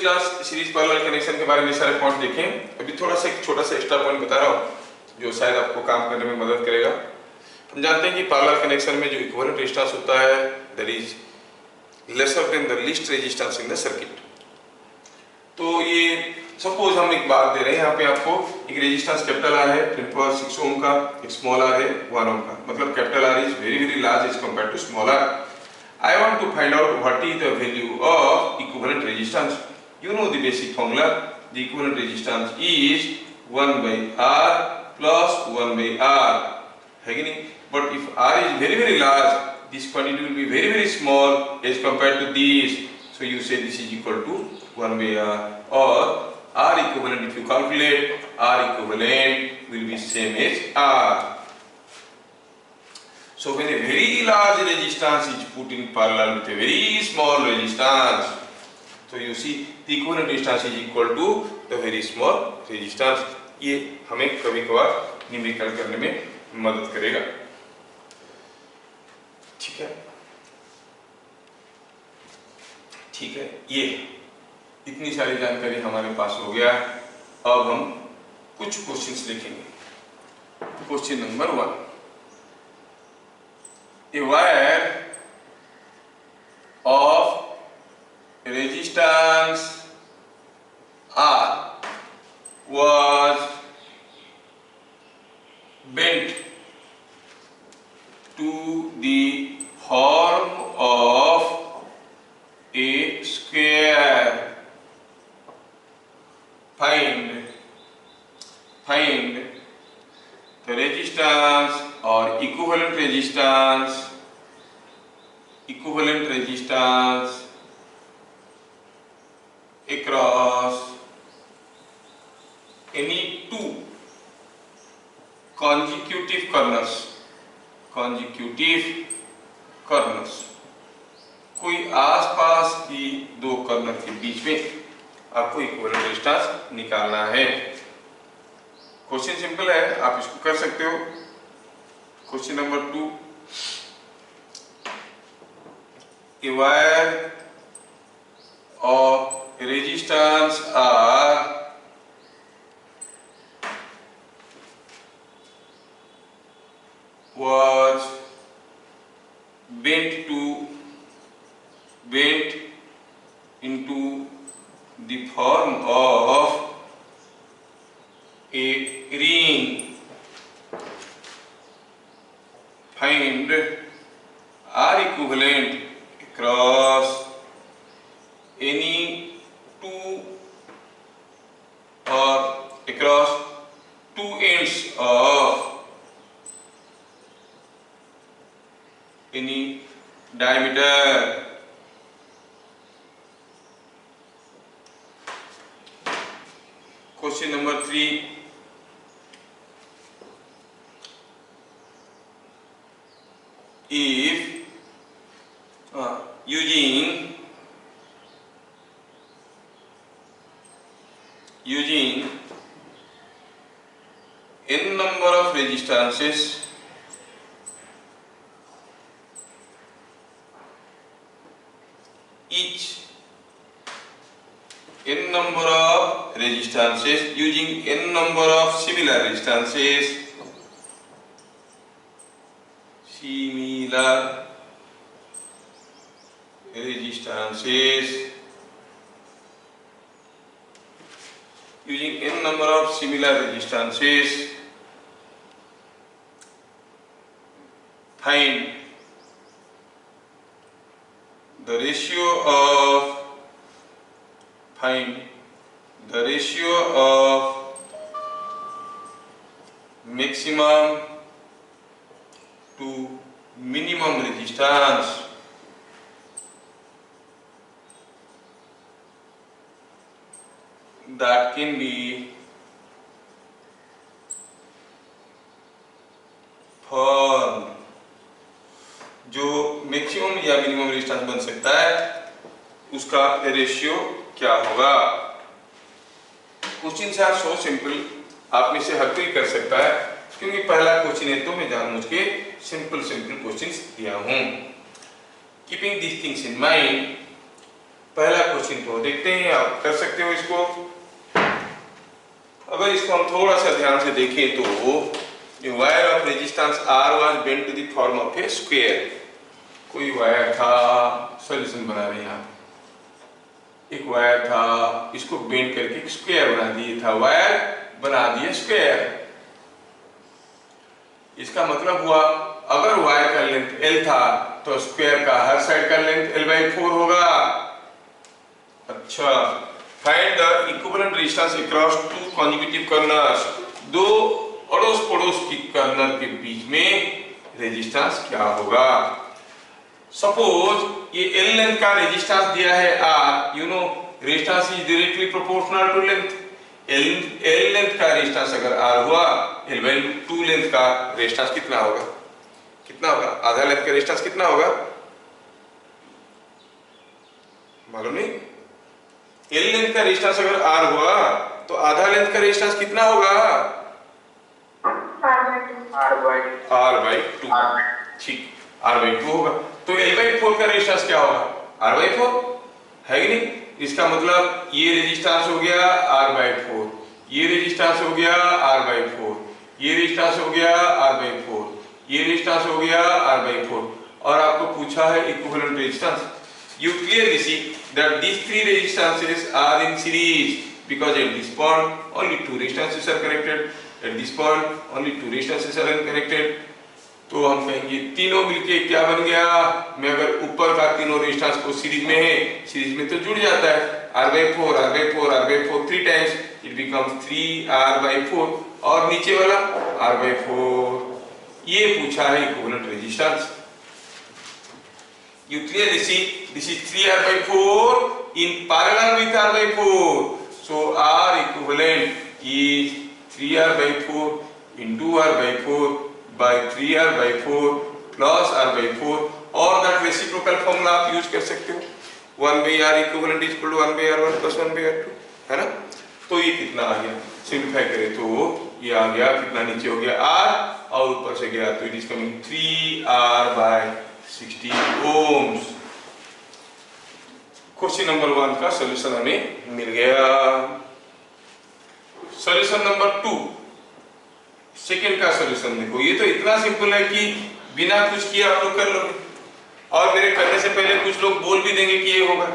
Class series parallel connection के बारे में सारे पॉइंट देखें। अभी थोड़ा सा एक छोटा सा एक्स्ट्रा पॉइंट बता रहा हूँ जो शायद आपको काम करने में मदद करेगा। हम जानते हैं कि पैरेलल कनेक्शन में जो इक्विवेलेंट रेजिस्टेंस होता है that is lesser than the least resistance in the circuit. तो ये सपोज हम एक बात दे रहे हैं यहाँ पे आपको, एक रेजिस्टेंस कैपिटल आर है 10⁻6 ओम का, एक स्मॉल आर है 1 ओम का, मतलब capital R is very large as compared to small R. I want to find out what is the value of equivalent resistance. You know the basic formula. The equivalent resistance is 1 by R plus 1 by R. है कि नहीं? But if R is very large, this quantity will be very small as compared to this. So you say this is equal to 1 by R. Or R equivalent, if you calculate, R equivalent will be same as R. So when a very large resistance is put in parallel with a very small resistance, so you see the equivalent resistance is equal to the very small resistance. ये हमें कभी कभार numerical करने में मदद करेगा। ठीक है, ठीक है, ये इतनी सारी जानकारी हमारे पास हो गया। अब हम कुछ क्वेश्चंस लिखेंगे। Question number 1, a wire of resistance R was bent to the form of a square. Find the resistance or equivalent resistance across any two consecutive corners. कोई आसपास की दो कर्नर के बीच में आपको इक्विवेलेंट रेजिस्टेंस निकालना है। क्वेश्चन सिंपल है, आप इसको कर सकते हो। Question number 2, a wire of resistance R was bent into the form of a ring. Find R equivalent across any two or across two ends of any diameter. Question number 3, if using n number of resistances using n number of similar resistances using n number of similar resistances, find the ratio of maximum to minimum resistance that can be formed। जो maximum या minimum resistance बन सकता है उसका ratio क्या होगा। Question से so simple, आप में से हर कोई कर सकता है क्योंकि पहला क्वेश्चन है तो मैं जानबूझ के सिंपल क्वेश्चंस दिया हूं। Keeping this things in mind, पहला क्वेश्चन को देखते हैं, आप कर सकते हो इसको। अगर इसको हम थोड़ा सा ध्यान से देखें तो wire of resistance R was bent to the form of a square. कोई वायर था, सॉल्यूशन बना रहे हैं यहाँ, एक वायर था, इसको बेंड करके एक स्क्वायर बना दिया था, वायर बना दिया स्क्वायर। इसका मतलब हुआ अगर वायर का लेंथ L था तो स्क्वायर का हर साइड का लेंथ L/4 होगा। अच्छा, find the equivalent resistance across two consecutive corners. दो अड़ोस पड़ोस की कर्नर के बीच में रेजिस्टेंस क्या होगा। सपोज ये L लेंथ का रेजिस्टेंस दिया है R, you know resistance is directly proportional to length. L length का रेजिस्टेंस अगर R हुआ, L/2 लेंथ का रेजिस्टेंस कितना होगा, कितना होगा, आधा लेंथ का रेजिस्टेंस कितना होगा मालूम नहीं। L लेंथ का रेजिस्टेंस अगर R हुआ तो आधा लेंथ का रेजिस्टेंस कितना होगा, R/2। ठीक, R/2 होगा। तो L/4 का रेजिस्टेंस क्या होगा, R/4 है कि नहीं। इसका मतलब ये रेजिस्टेंस हो गया R/4, ये रेजिस्टेंस हो गया R/4, ये रेजिस्टेंस हो गया R/4, ये रेजिस्टेंस हो गया R/4। और आपको पूछा है equivalent resistance. You clearly see that these three resistances are in series because at this point only two resistances are connected. At this point only two resistances are connected. तो हम कहेंगे तीनों मिलके क्या बन गया, मैं अगर ऊपर का तीनों रेजिस्टेंस को सीरीज में है, सीरीज में तो जुड़ जाता है, R/4 R/4 R/4 3 times it becomes 3R/4, और नीचे वाला R/4। ये पूछा है equivalent resistance. You clearly see this is 3R/4 in parallel with R/4. So R equivalent is 3R/4 into R/4 by 3R/4 plus R/4, और that reciprocal formula आप use कर सकते हो, 1/R equivalent is equal to 1/R1 plus 1/R2, है ना। तो ये कितना आ गया, सिंप्लीफाई करें तो ये आ गया कितना, नीचे हो गया R और ऊपर से गया तो it is coming 3R/60 ohms। Question number 1 का सॉल्यूशन हमें मिल गया। सॉल्यूशन नंबर 2, सेकंड का सॉल्यूशन देखो। ये तो इतना सिंपल है कि बिना कुछ किए आप लोग कर लोगे, और मेरे करने से पहले कुछ लोग बोल भी देंगे कि ये होगा।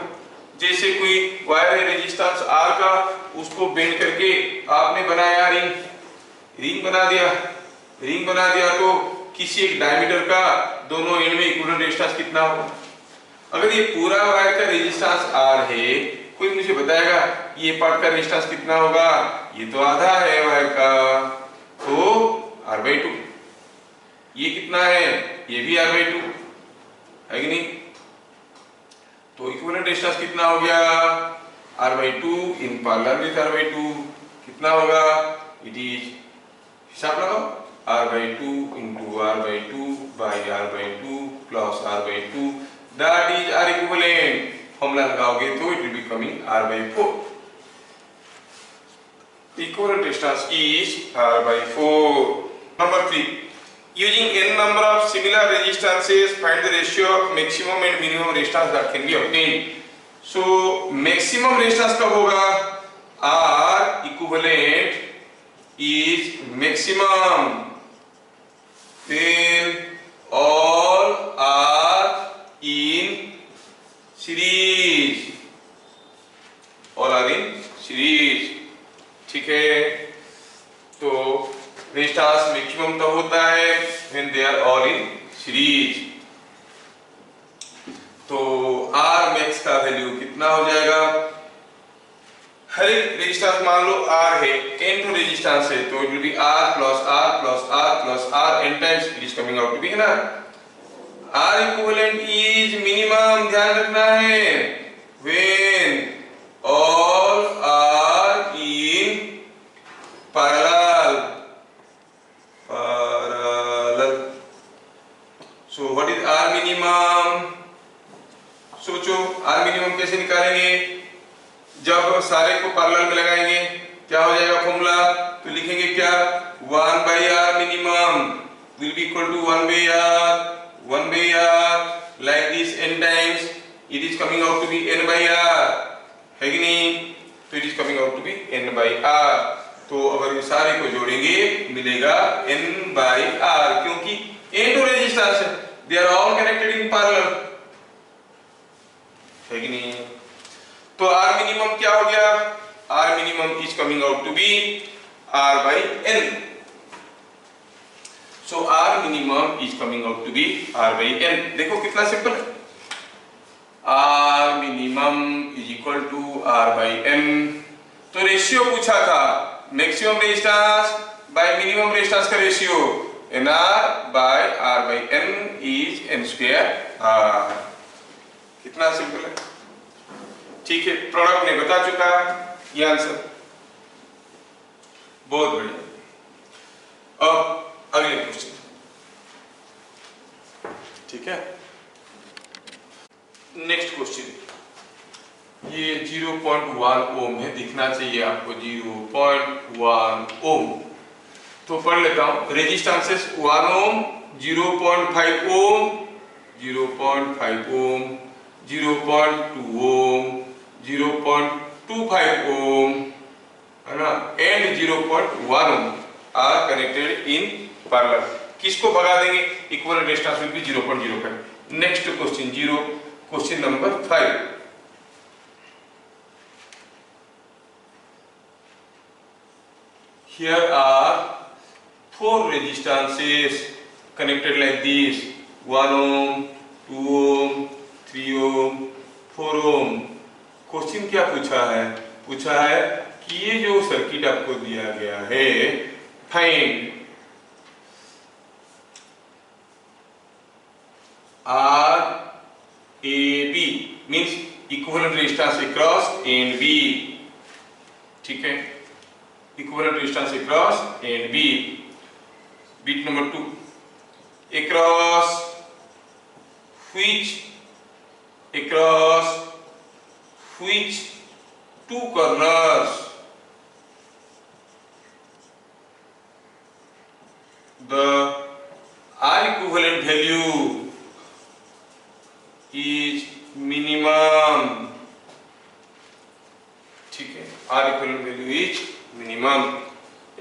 जैसे कोई वायर है रेजिस्टेंस R का, उसको बेंड करके आपने बनाया रिंग, रिंग बना दिया, रिंग बना दिया तो किसी एक डायमीटर का दोनों एंड में इक्विवेलेंट रेजिस्टेंस कितना होगा। अगर ये पूरा वायर का रेजिस्टेंस R है, कोई मुझे बताएगा ये पार्ट का रेजिस्टेंस कितना होगा, ये तो आधा है वायर का, तो R/2। ये कितना है, ये भी R/2 है कि नहीं। तो इक्विवेलेंट रेजिस्टेंस कितना हो गया, R/2 in parallel with R/2 कितना होगा, इट इज, हिसाब लगाओ, R/2 into R/2 by R/2 plus R/2, that is R equivalent। Formula लगाओगे तो it will be coming R/4। Equivalent resistance is R/4। Number 3, using n number of similar resistances, find the ratio of maximum and minimum resistance that can be obtained। So maximum resistance कब होगा, R equivalent is maximum when all are in series, all are in series, ठीक है। तो resistance maximum तब होता है when they are all in series। तो R max का वैल्यू कितना हो जाएगा, हर एक रेजिस्टेंस मान लो R है, n टू रेजिस्टेंस है, तो it will be R plus R plus R plus R n times, it is coming out to be, है ना। R equivalent is minimum, ध्यान रखना है, when all are in parallel, parallel। So what is R minimum, सोचो R minimum कैसे निकालेंगे, जब सारे को पैरेलल में लगाएंगे क्या हो जाएगा फॉर्मूला, तो लिखेंगे क्या, 1/R minimum will be equal to 1/R like this n times, it is coming out to be n by r, है कि नहीं? तो it is coming out to be n by r। तो अगर ये सारे को जोड़ेंगे मिलेगा n by r, क्योंकि n तो रेजिस्टेंस है, they are all connected in parallel, है कि नहीं? तो r मिनिमम क्या हो गया? r minimum is coming out to be r by n। So R minimum is coming out to be R by n। देखो कितना सिंपल है, R minimum is equal to R by n। तो ratio पूछा था, maximum resistance bye minimum resistance का ratio NR by R by n is n square R। कितना simple है, ठीक है। प्रोडक्ट ने बता चुका ये आंसर, बहुत बढ़िया। अब अगले क्वेश्चन, ठीक है। नेक्स्ट क्वेश्चन, ये 0.1 ओम है, दिखना चाहिए आपको 0.1 ओम। तो पढ़ लेता हूं, रेजिस्टेंसेस 1 ओम, 0.5 ओम, 0.5 ओम, 0.2 ओम, 0.25 ओम, है ना, and 0.1 ohm are connected in parallel. किसको भगा देंगे? Equivalent resistance will be 0.05। Next question, question number 5। Here are 4 resistances connected like this, 1 ohm, 2 ohm, 3 ohm, 4 ohm। Question क्या पूछा है? पूछा है कि ये जो सर्किट आपको दिया गया है, find R A B means equivalent resistance across A and B, ठीक है, equivalent resistance across A and B। Bit number 2, across which two corners the R equivalent value is minimum, ठीक है, R equivalent value is minimum।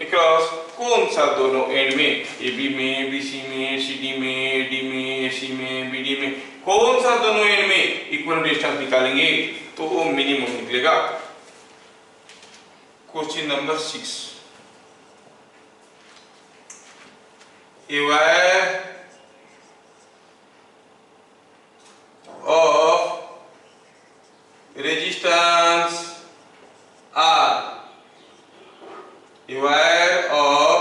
across कौन सा दोनों and में, AB में, BC में, CD में, AD में, AC में, BD में, कौन सा दोनों एंड में इक्विवेलेंट रेजिस्टेंस निकालेंगे तो वो मिनिमम निकलेगा। Question number 6, a wire of resistance R, a wire of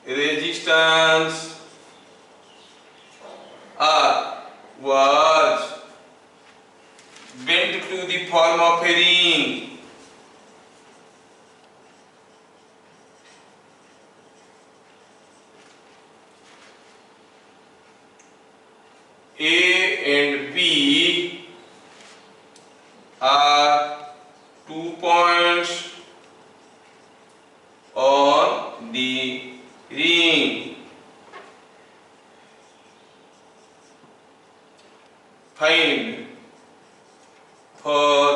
resistance R was bent to the form of a ring। A and B are 2 points on the ring। Find for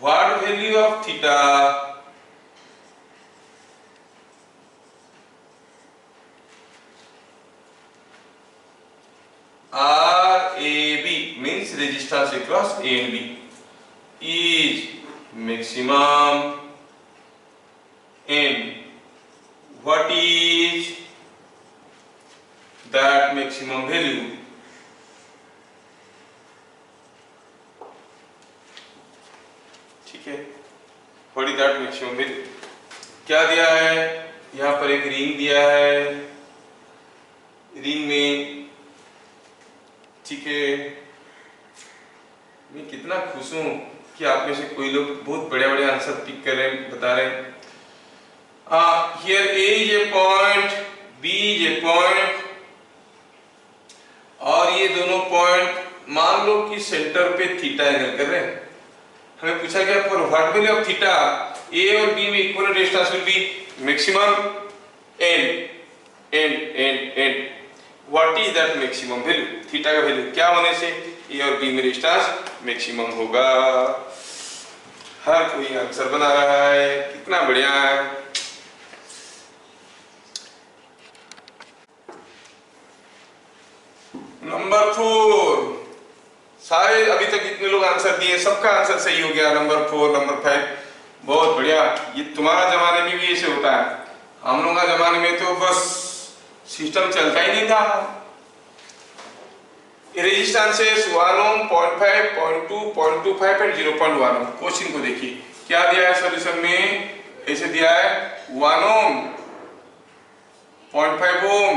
what value of theta RAB means resistance across A and B is maximum and what is that maximum value। ठीक है, what is that maximum value? क्या दिया है? यहाँ पर एक ring दिया है, रिंग में, ठीक है, मैं कितना खुश हूं कि आप में से कोई लोग बहुत बड़े-बड़े आंसर पिक कर रहे हैं, बता रहे हैं। Here A is a point, B is a point, और ये दोनों पॉइंट मान लो कि सेंटर पे थीटा एंगल कर रहे हैं। हमें पूछा गया for what value of theta A और B में equivalent resistance will B maximum and what is that maximum value, theta का वैल्यू क्या होने से ए और बी में रेजिस्टेंस मैक्सिमम होगा। हर कोई आंसर बना रहा है, कितना बढ़िया है। नंबर 4, सारे अभी तक जितने लोग आंसर दिए सबका आंसर सही हो गया। नंबर 4, नंबर 5, बहुत बढ़िया। ये तुम्हारा जमाने में भी ऐसे होता है, हम लोग का जमाने में तो बस सिस्टम चलता ही नहीं था। Resistances 1 ohm, 0.5, 0.2, 0.25 and 0.1 ohm. Question को देखिए क्या दिया है सॉल्यूशन में, ऐसे दिया है 1 ohm, 0.5 Om,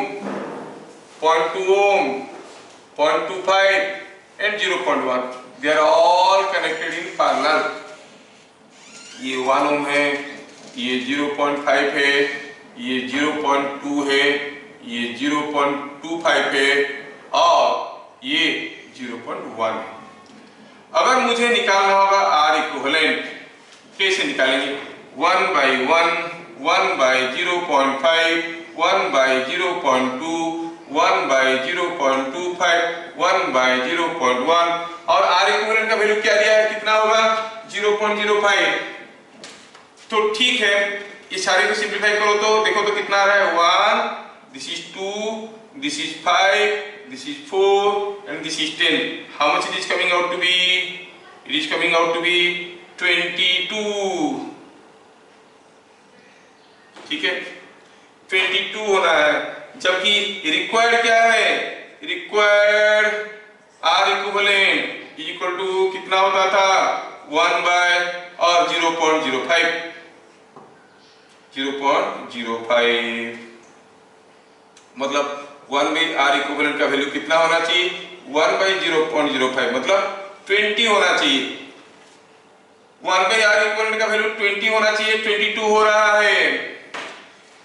0.2 Om, 0.25 and 0.1, they are all connected in parallel। ये 1 ओम है, ये 0.5 है, ये 0.2 है, ये 0.25 है और ये 0.1 है। अगर मुझे निकालना होगा R इक्विवेलेंट, कैसे निकालेंगे? 1/1, 1/0.5, 1/0.2, 1/0.25, 1/0.1 और R इक्विवेलेंट का वैल्यू क्या दिया है, कितना होगा? 0.05। तो ठीक है, ये सारे को सिंप्लीफाई करो तो देखो तो कितना आ रहा है, 1, this is 2, this is 5, this is 4 and this is 10। How much it is coming out to be? It is coming out to be 22। ठीक है, 22 होना है, जबकि रिक्वायर्ड क्या है? Required R equivalent is equal to कितना होता था? 1 और 0.05, 0.05 मतलब 1/R इक्विवेलेंट का वैल्यू कितना होना चाहिए? 1/0.05 मतलब 20 होना चाहिए। 1/R इक्विवेलेंट का वैल्यू 20 होना चाहिए, 22 हो रहा है,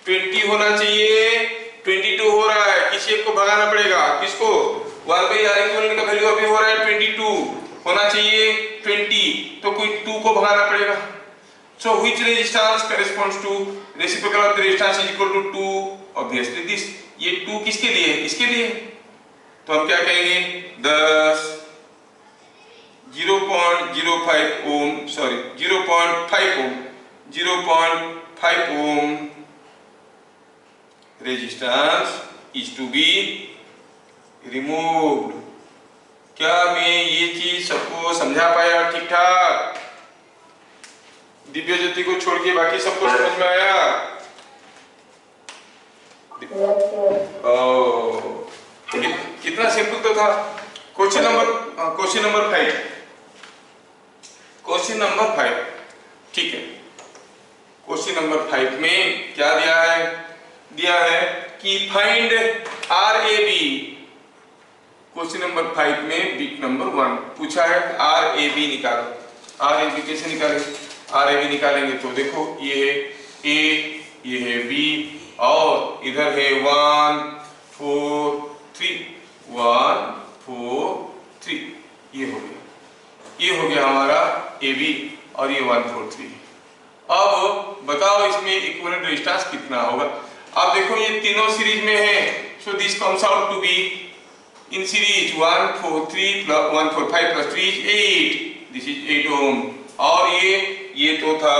20 होना चाहिए, 22 हो रहा है। किसी एक को भगाना पड़ेगा, किसको? 1/R इक्विवेलेंट का वैल्यू अभी हो रहा है 22, होना चाहिए 20, तो कोई 2 को भगाना पड़ेगा। So which resistance corresponds to reciprocal of the resistance is equal to 2? Obviously this, ये 2 किसके लिए? इसके लिए। तो हम क्या कहेंगे? 10 0.05 ohm, sorry 0.5 ohm, 0.5 ohm resistance is to be removed। क्या मैं ये चीज सबको समझा पाया ठीक ठाक? दिव्य ज्योति को छोड़ के बाकी सबको समझ में आया? कितना सिंपल तो था। क्वेश्चन नंबर 5, क्वेश्चन नंबर 5, ठीक है। क्वेश्चन नंबर 5 में क्या दिया है? दिया है कि फाइंड RAB। क्वेश्चन नंबर 5 में बिट नंबर 1 पूछा है RAB निकालो। RAB कैसे निकालेंगे? RAB निकालेंगे तो देखो ये है A, ये है B और इधर है 1 4 3, 1 4 3, ये हो गया, ये हो गया हमारा AB और ये 1 4 3। अब बताओ इसमें इक्विवेलेंट रेजिस्टेंस कितना होगा? अब देखो ये तीनों सीरीज में है, so this comes out to be in series 1 4 3 plus 1 4 5 plus 3 is 8, this is 8 ohm. और ये तो था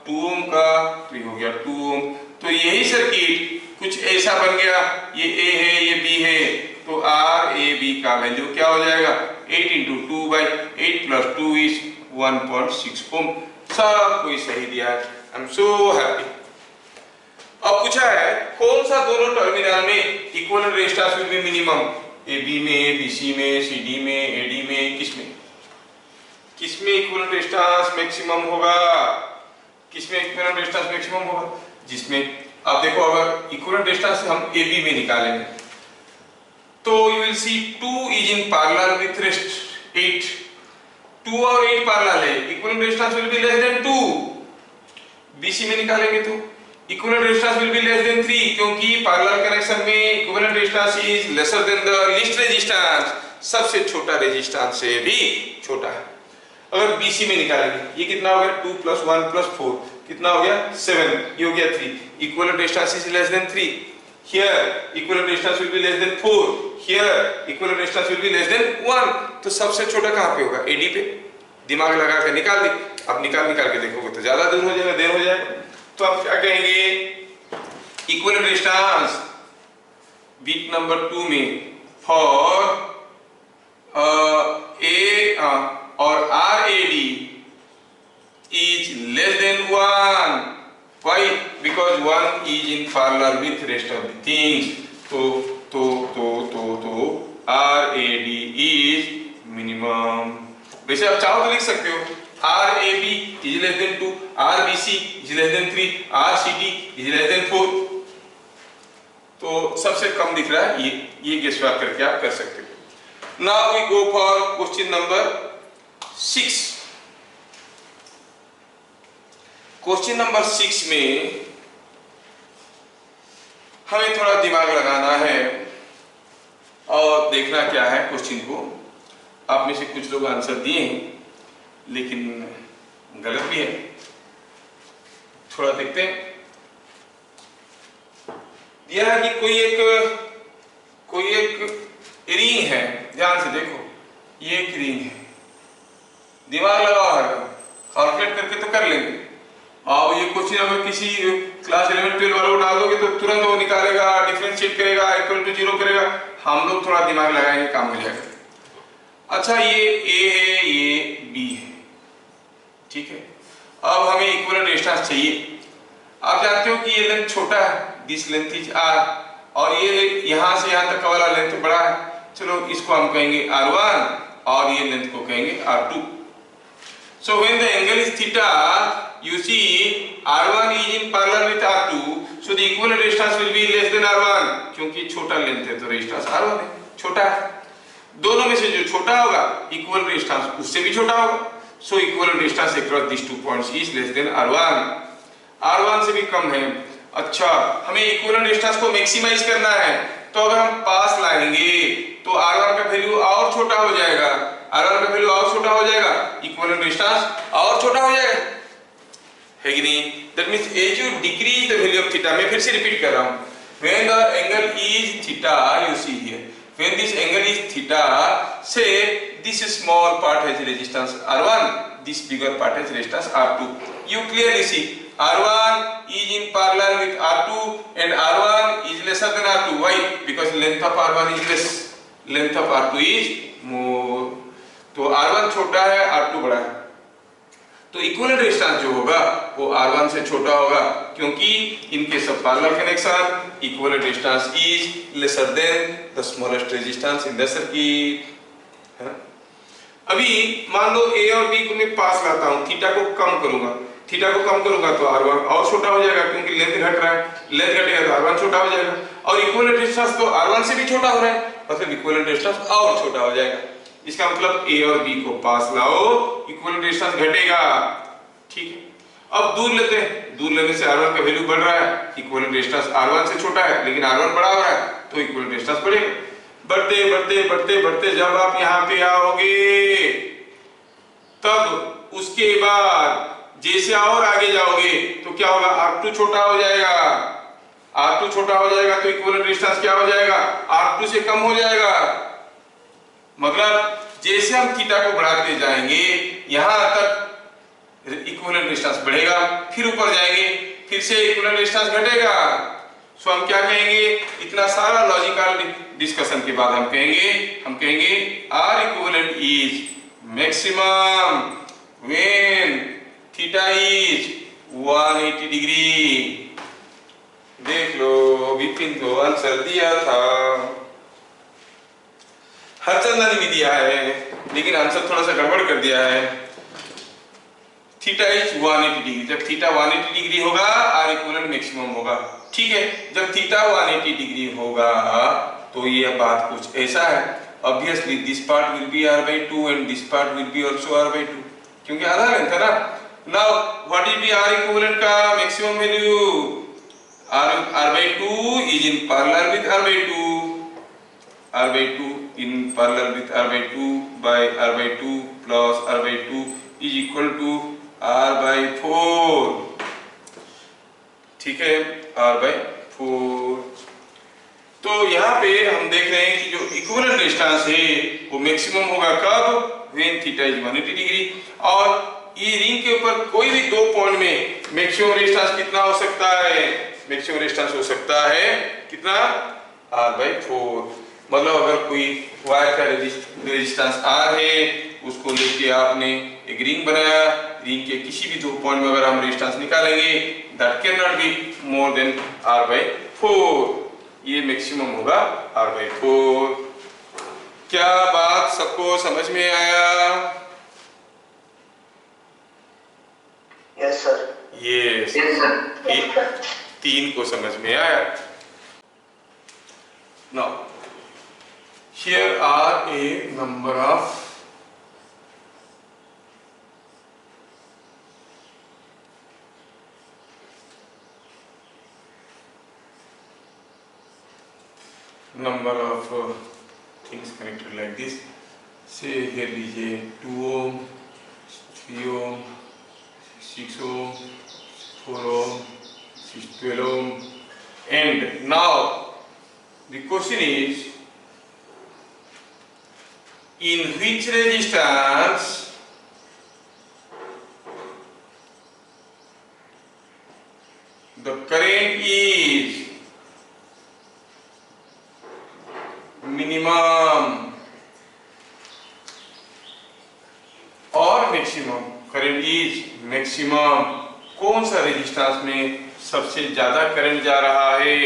2 ओम का, तो ये हो गया 2 ओम। तो यही सर्किट कुछ ऐसा बन गया, ये A है ये B है, तो RAB का वैल्यू क्या हो जाएगा? 8 × 2/8 प्लस 2 इज 1.6 ओम। सब कोई सही दिया है, आई एम सो हैप्पी। अब पूछा है कौन सा दोनों टर्मिनल में equivalent resistance will B minimum? AB में, BC में, CD में, AD में, किसमें इक्विवेलेंट रेजिस्टेंस मैक्सिमम होगा? किसमें इक्विवेलेंट रेजिस्टेंस मैक्सिमम होगा? जिसमें, अब देखो अगर इक्विवेलेंट रेजिस्टेंस हम AB में निकालेंगे तो you will see 2 is in parallel with 8, 2 और 8 पैरेलल है, equivalent resistance will be less than 2। BC में निकालेंगे तो equivalent resistance will be less than 3, क्योंकि पैरेलल कनेक्शन में equivalent resistance is lesser than the least resistance, सबसे छोटा resistance से भी छोटा है। अगर BC में निकालेंगे ये कितना हो गया? 2 + 1 + 4 कितना हो गया? 7, ये हो गया 3, equivalent resistance is less than 3। here equivalent distance will be less than 4, here equivalent distance will be less than 1। तो सबसे छोटा कहाँ पे होगा? AD पे। दिमाग लगा के निकाल दे। अब निकाल के देखोगे तो ज्यादा दूर हो जाएगा, देर हो जाएगा। तो आप क्या कहेंगे? इक्विवेलेंट डिस्टेंस बीट नंबर 2 में फॉर A और RAD is less than 1। Why? Because 1 is in parallel with rest of the things। तो RAD is minimum। वैसे आप चाहो तो लिख सकते हो RAB is less than 2, RBC is less than 3, RCD is less than 4। तो सबसे कम दिख रहा है, ये गेस वर्क करके आप कर सकते हो। Now we go for question number 6। Question number 6 में हमें थोड़ा दिमाग लगाना है और देखना क्या है क्वेश्चन को। आप में से कुछ लोग आंसर दिए हैं लेकिन गलत भी है, थोड़ा देखते हैं। दिया है कि कोई एक रिंग है, ध्यान से देखो, ये एक रिंग है। दिमाग लगाओ, कैलकुलेट करके तो कर लेंगे। और ये क्वेश्चन अगर किसी क्लास 11 12 वालों को डाल दोगे तो तुरंत वो निकालेगा, डिफरेंशिएट करेगा, इक्वल टू 0 करेगा। हम लोग थोड़ा दिमाग लगाएंगे, काम हो जाएगा। अच्छा, ये A है, ये B है, ठीक है। अब हमें इक्विवेलेंट डिस्टेंस चाहिए। आप जानते हो कि ये लेंथ छोटा है, दिस लेंथ इज R, और ये यहाँ से यहाँ तक का वाला लेंथ बड़ा है। चलो इसको हम कहेंगे R1 और ये लेंथ को कहेंगे R2। So when the angle is theta, you see R1 is in parallel with R2, so the equivalent distance will be less than R1। क्योंकि छोटा लेंथ है तो रेजिस्टेंस R1 है, छोटा है। दोनों में से जो छोटा होगा इक्विवेलेंट डिस्टेंस उससे भी छोटा होगा। So equivalent distance across these 2 points is less than R1। R1 से भी कम है। अच्छा, हमें इक्विवेलेंट डिस्टेंस को मैक्सिमाइज करना है, तो अगर हम पास लाएंगे तो R1 का वैल्यू और छोटा हो जाएगा, R1 का वैल्यू और छोटा हो जाएगा, इक्विवेलेंट डिस्टेंस और छोटा हो जाएगा, है कि नहीं? That means as you decrease the value of theta, मैं फिर से रिपीट कर रहा हूं, when the angle is theta, you see here, when this angle is theta, say this small part has resistance R1, this bigger part has resistance R2। You clearly see R1 is in parallel with R2 and R1 is lesser than R2। Why? Because length of R1 is less, length of R2 is more। तो R1 छोटा है, R2 बड़ा है, तो equivalent distance जो होगा वो R1 से छोटा होगा, क्योंकि in case of parallel connection equivalent distance is lesser than the smallest resistance in the circuit, है ना? अभी मान लो A और B को मैं पास लाता हूँ, थीटा को कम करूंगा, थीटा को कम करूंगा तो R1 और छोटा हो जाएगा, क्योंकि लेंथ घट रहा है, लेंथ घटेगा तो R1 छोटा हो जाएगा, और इक्विवेलेंट डिस्टेंस तो R1 से भी छोटा हो रहा है, मतलब इक्विवेलेंट डिस्टेंस और छोटा हो जाएगा। इसका मतलब A और B को पास लाओ, इक्विवेलेंट डिस्टेंस घटेगा, ठीक है। अब दूर लेते हैं, दूर लेने से R1 का वैल्यू बढ़ रहा है, इक्विवेलेंट डिस्टेंस R1 से छोटा है लेकिन R1 बड़ा हो रहा है, तो इक्विवेलेंट डिस्टेंस बढ़ेगा। बढ़ते बढ़ते बढ़ते बढ़ते जब आप यहाँ पे आओगे, तब उसके बाद जैसे और आगे जाओगे तो क्या होगा, R2 छोटा हो जाएगा, R2 छोटा हो जाएगा तो इक्विवेलेंट डिस्टेंस क्या हो जाएगा, R2 से कम हो जाएगा। मतलब जैसे हम थीटा को बढ़ाते जाएंगे यहां तक इक्विवेलेंट डिस्टेंस बढ़ेगा, फिर ऊपर जाएंगे फिर से इक्विवेलेंट डिस्टेंस घटेगा। सो हम क्या कहेंगे, इतना सारा लॉजिकल डिस्कशन के बाद हम कहेंगे R equivalent is maximum when theta is 180 degree. देख लो, विपिन को आंसर दिया था, हरचंदन ने भी दिया है लेकिन आंसर थोड़ा सा गड़बड़ कर दिया है। थीटा इज 180 डिग्री, जब थीटा 180 डिग्री होगा R इक्विवेलेंट मैक्सिमम होगा, ठीक है। जब थीटा 180 डिग्री होगा तो ये बात कुछ ऐसा है, obviously this part will be R/2 and this part will be also R/2, क्योंकि आधा लेंथ है ना। Now what will be R equivalent का maximum value? R/2 is in parallel with R/2, R/2 in parallel with R/2 by R/2 plus R/2 is equal to R/4, ठीक है, R/4। तो यहाँ पे हम देख रहे हैं कि जो इक्विवेलेंट रेजिस्टेंस है वो मैक्सिमम होगा कब, व्हेन थीटा इज 180 डिग्री। और ये रिंग के ऊपर कोई भी दो पॉइंट में मैक्सिमम रेजिस्टेंस कितना हो सकता है, मैक्सिमम रेजिस्टेंस हो सकता है कितना, R/4। मतलब अगर कोई वायर का रेजिस्टेंस R है, उसको लेके आपने एक रिंग बनाया, रिंग के किसी भी दो पॉइंट में अगर हम रेजिस्टेंस निकालेंगे that can not be more than R/4, ये मैक्सिमम होगा R/4। क्या बात सबको समझ में आया? Yes sir. Yes sir. 3 को समझ में आया। Now here are a number of things connected like this. Say here लीजिए 2 ohm, 3 ohm, 6 ohm, 4 ohm, 12 ohm, and now the question is, in which resistance the current is minimum और maximum, current is maximum, कौन सा resistance में सबसे ज्यादा current जा रहा है?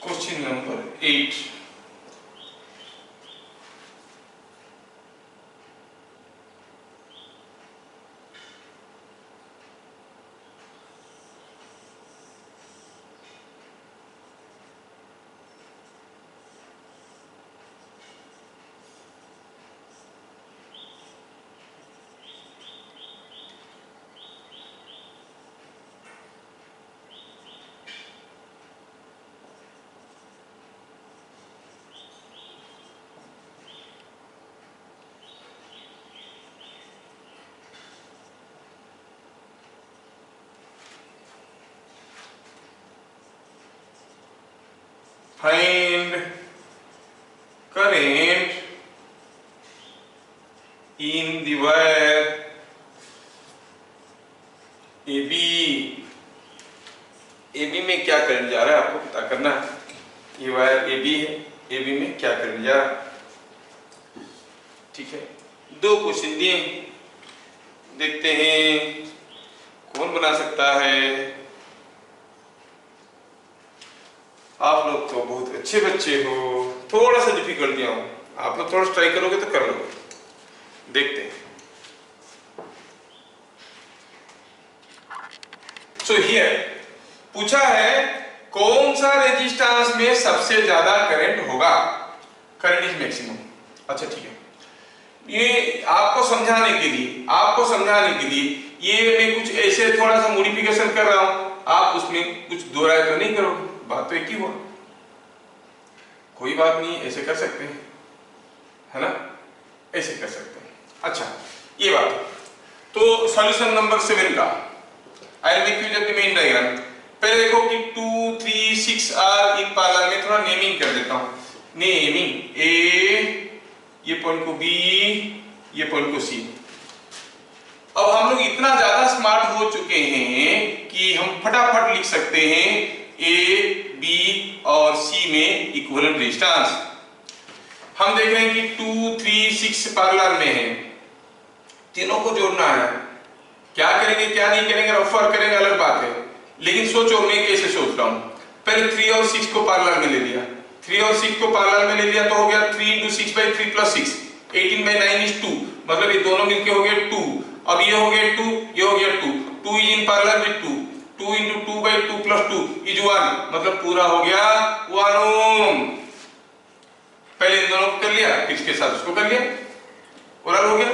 Question number 8। Find current in the wire AB। AB में क्या करंट जा रहा है आपको पता करना है। ये वायर AB है, AB में क्या करंट जा रहा है। ठीक है, 2 क्वेश्चन दिए, देखते हैं कौन बना सकता है। आप लोग तो बहुत अच्छे बच्चे हो, थोड़ा सा डिफिकल्टियां हो, आप लोग थोड़ा ट्राई करोगे तो कर लोगे। देखते हैं। सो हियर पूछा है कौन सा रेजिस्टेंस में सबसे ज्यादा करंट होगा, करंट इज मैक्सिमम। अच्छा ठीक है, ये आपको समझाने के लिए ये मैं कुछ ऐसे थोड़ा सा मॉडिफिकेशन कर रहा हूं, आप उसमें कुछ दो राय तो नहीं करोगे, बात तो एक ही हुआ। कोई बात नहीं, ऐसे कर सकते हैं, है ना, ऐसे कर सकते हैं। अच्छा ये बात, तो सॉल्यूशन नंबर 7 का I will make use of the main diagram. पहले देखो कि 2 3 6 आर इन पैरेलल में, थोड़ा नेमिंग कर देता हूं। नेमिंग ए, ये पॉइंट को बी, ये पॉइंट को सी। अब हम लोग इतना ज्यादा स्मार्ट हो चुके हैं कि हम फटाफट लिख सकते हैं ए बी और सी में इक्विवेलेंट रेजिस्टेंस। हम देख रहे हैं कि 2 3 6 पैरेलल में है, तीनों को जोड़ना है। क्या करेंगे क्या नहीं करेंगे, रफर करेंगे अलग बात है, लेकिन सोचो मैं कैसे सोच रहा हूं। पहले 3 और 6 को पैरेलल में ले लिया, 3 और 6 को पैरेलल में ले लिया तो हो गया 3 × 6 / 3 + 6, 18/9 = 2, मतलब ये दोनों मिलके हो गए 2। अब ये हो गया 2, ये हो गया 2, 2 is in parallel with 2, 2 × 2/2 + 2 is 1, मतलब पूरा हो गया 1 ओम। पहले इन दोनों को कर लिया, फिर इसके साथ उसको कर लिया, और हो गया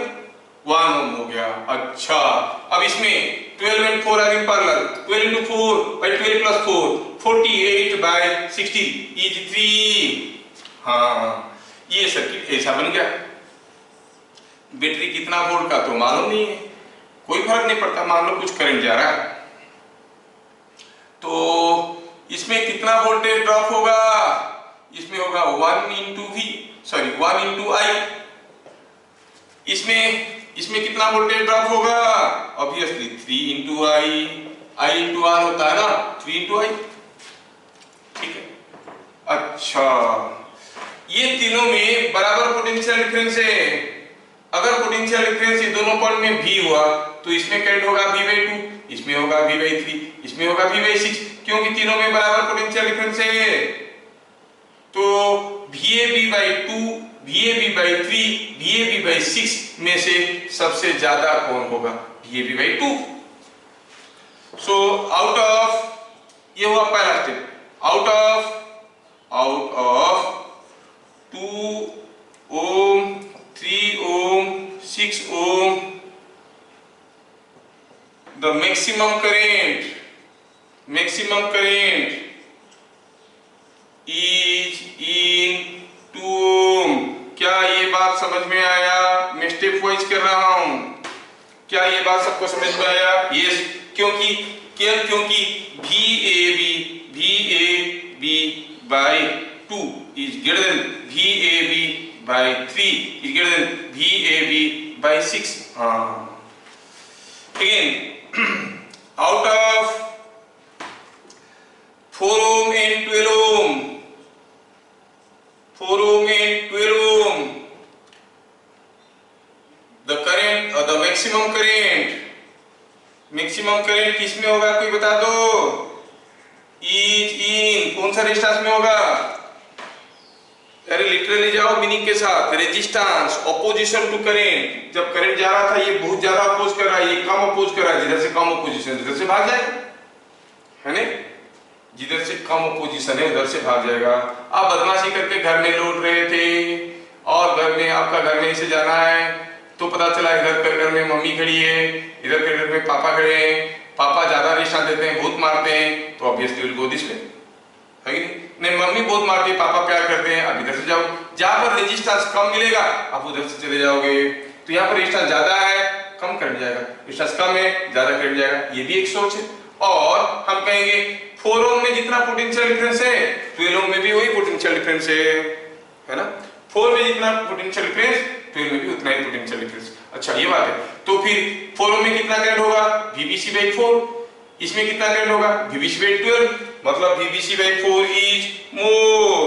1 ओम हो गया। अच्छा अब इसमें 12 and 4 are in parallel, 12 × 4/12 + 4, 48/60 is 3। हाँ ये सर्किट ऐसा बन गया। बैटरी कितना वोल्ट का तो मालूम नहीं है, कोई फर्क नहीं पड़ता, मान लो कुछ करंट जा रहा है। तो इसमें इसमें कितना वोल्टेज ड्रॉप होगा? इसमें होगा 1 इंटू आई। इसमें कितना वोल्टेज ड्रॉप होगा? Obviously 3 into I into R होता है ना, 3 इंटू आई। ठीक है, अच्छा ये तीनों में बराबर पोटेंशियल डिफरेंस है। अगर पोटेंशियल डिफरेंस ये दोनों पॉइंट में V हुआ तो इसमें करंट होगा V/2, इसमें होगा V/3, इसमें होगा V/6, क्योंकि तीनों में बराबर पोटेंशियल डिफरेंस है। तो VAB/2, VAB/3, VAB/6 में से सबसे ज्यादा कौन होगा? VAB/2। सो आउट ऑफ, ये हुआ पहला step, out of 2 ohm, 3 ohm, 6 ohm, the maximum current is in 2 ohm। क्या ये बात समझ में आया? मैं स्टेप वाइज कर रहा हूं, क्या ये बात सबको समझ में आया? यस, क्योंकि VAB/2 is greater than VAB/3 is greater than VAB/6। Again, out of 4 ohm and 12 ohm, 4 ohm and 12 ohm, the current, the maximum current किसमें होगा? कोई बता दो। इज इन कौन सा रेजिस्टेंस में होगा? अरे लिटरली जाओ मीनिंग के साथ, रेजिस्टेंस ऑपोजिशन टू करंट। जब करंट जा रहा था ये बहुत ज्यादा अपोज कर रहा है, ये कम अपोज कर रहा है, जिधर से कम अपोजिशन जिधर से भाग जाएगा, है ना? जिधर से कम अपोजिशन है उधर से भाग जाएगा। आप बदमाशी करके घर में लौट रहे थे और घर में आपका घर में इसे जाना है तो पता चला इधर के घर में मम्मी खड़ी है, इधर के घर में पापा खड़े हैं, पापा ज्यादा रेजिस्टेंस देते हैं, बहुत मारते हैं, तो obviously will go this way, है कि नहीं? मम्मी बहुत मारती है, पापा प्यार करते हैं, आप इधर से जाओ। जहां पर रेजिस्टेंस कम मिलेगा आप उधर से चले जाओगे। तो यहाँ पर रेजिस्टेंस ज्यादा है, कम करंट जाएगा, रेजिस्टेंस कम है, ज्यादा करंट जाएगा। ये भी एक सोच है। और हम कहेंगे 4 ओम में जितना पोटेंशियल डिफरेंस है 12 ओम में भी वही पोटेंशियल डिफरेंस है ना? 4 में जितना पोटेंशियल डिफरेंस 12 में भी उतना ही पोटेंशियल डिफरेंस। अच्छा ये बात है। तो फिर 4 ओम में कितना करंट होगा? VBC/4। इसमें कितना करंट होगा? VBC/12। मतलब VBC/4 इज मोर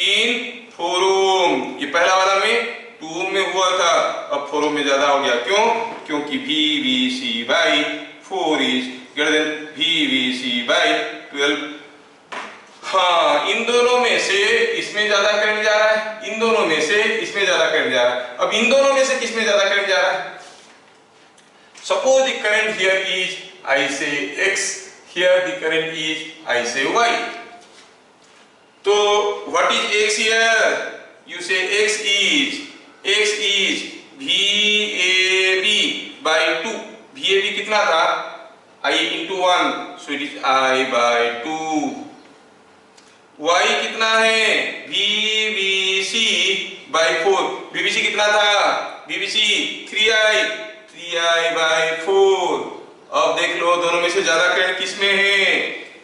इन 4 ओम। ये पहला वाला में 2 ओम में हुआ था, अब 4 ओम में ज्यादा हो गया। क्यों? क्योंकि VBC/4 is greater than VBC/12। हाँ, इन दोनों में से इसमें ज्यादा करंट जा रहा है, इन दोनों में से इसमें ज्यादा करंट जा रहा है। अब इन दोनों में से किसमें ज्यादा करंट जा रहा है? Suppose the current here is, I say X, here the current is, I say Y. So what is X here? You say X is VAB/2. VAB कितना था? I into 1, so it is I/2. Y कितना है? VBC/4. VBC कितना था? VBC 3I/4। अब देख लो दोनों में से ज्यादा करंट किस में है?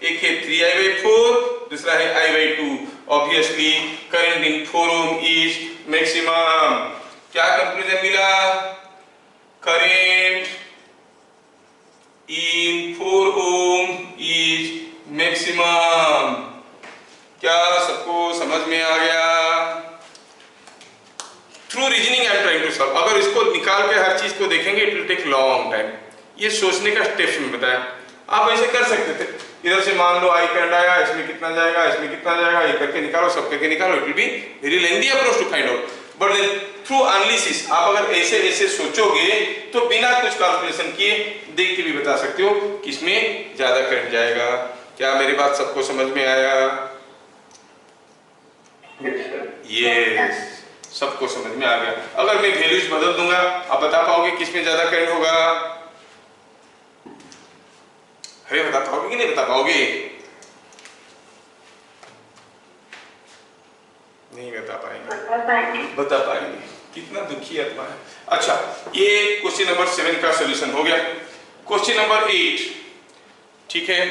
एक है 3I/4, दूसरा है I/2। Obviously current in 4 ohm is maximum. क्या कंक्लूजन मिला? Current in 4 ohm is maximum. क्या सबको समझ में आ गया? Through reasoning I am trying to solve. अगर इसको निकाल के हर चीज को देखेंगे it will take long time. ये सोचने का स्टेप्स में बताया। आप ऐसे कर सकते थे, इधर से मान लो आई करंट आया, इसमें कितना जाएगा, इसमें कितना जाएगा, ये करके निकालो, सब करके निकालो। It will be very lengthy approach to find out. But then through analysis आप अगर ऐसे सोचोगे तो बिना कुछ कैलकुलेशन किए देख के भी बता सकते हो किसमें ज्यादा करंट जाएगा। क्या मेरी बात सबको समझ में आया? यस, सबको समझ में आ गया। अगर मैं वैल्यूज बदल दूंगा आप बता पाओगे किसमें ज्यादा करंट होगा? अरे बता पाओगे कि नहीं बता पाओगे? नहीं बता पाएंगे। बता पाएंगे। कितना दुखी आत्मा है। अच्छा, ये क्वेश्चन नंबर 7 का सॉल्यूशन हो गया। क्वेश्चन नंबर 8, ठीक है।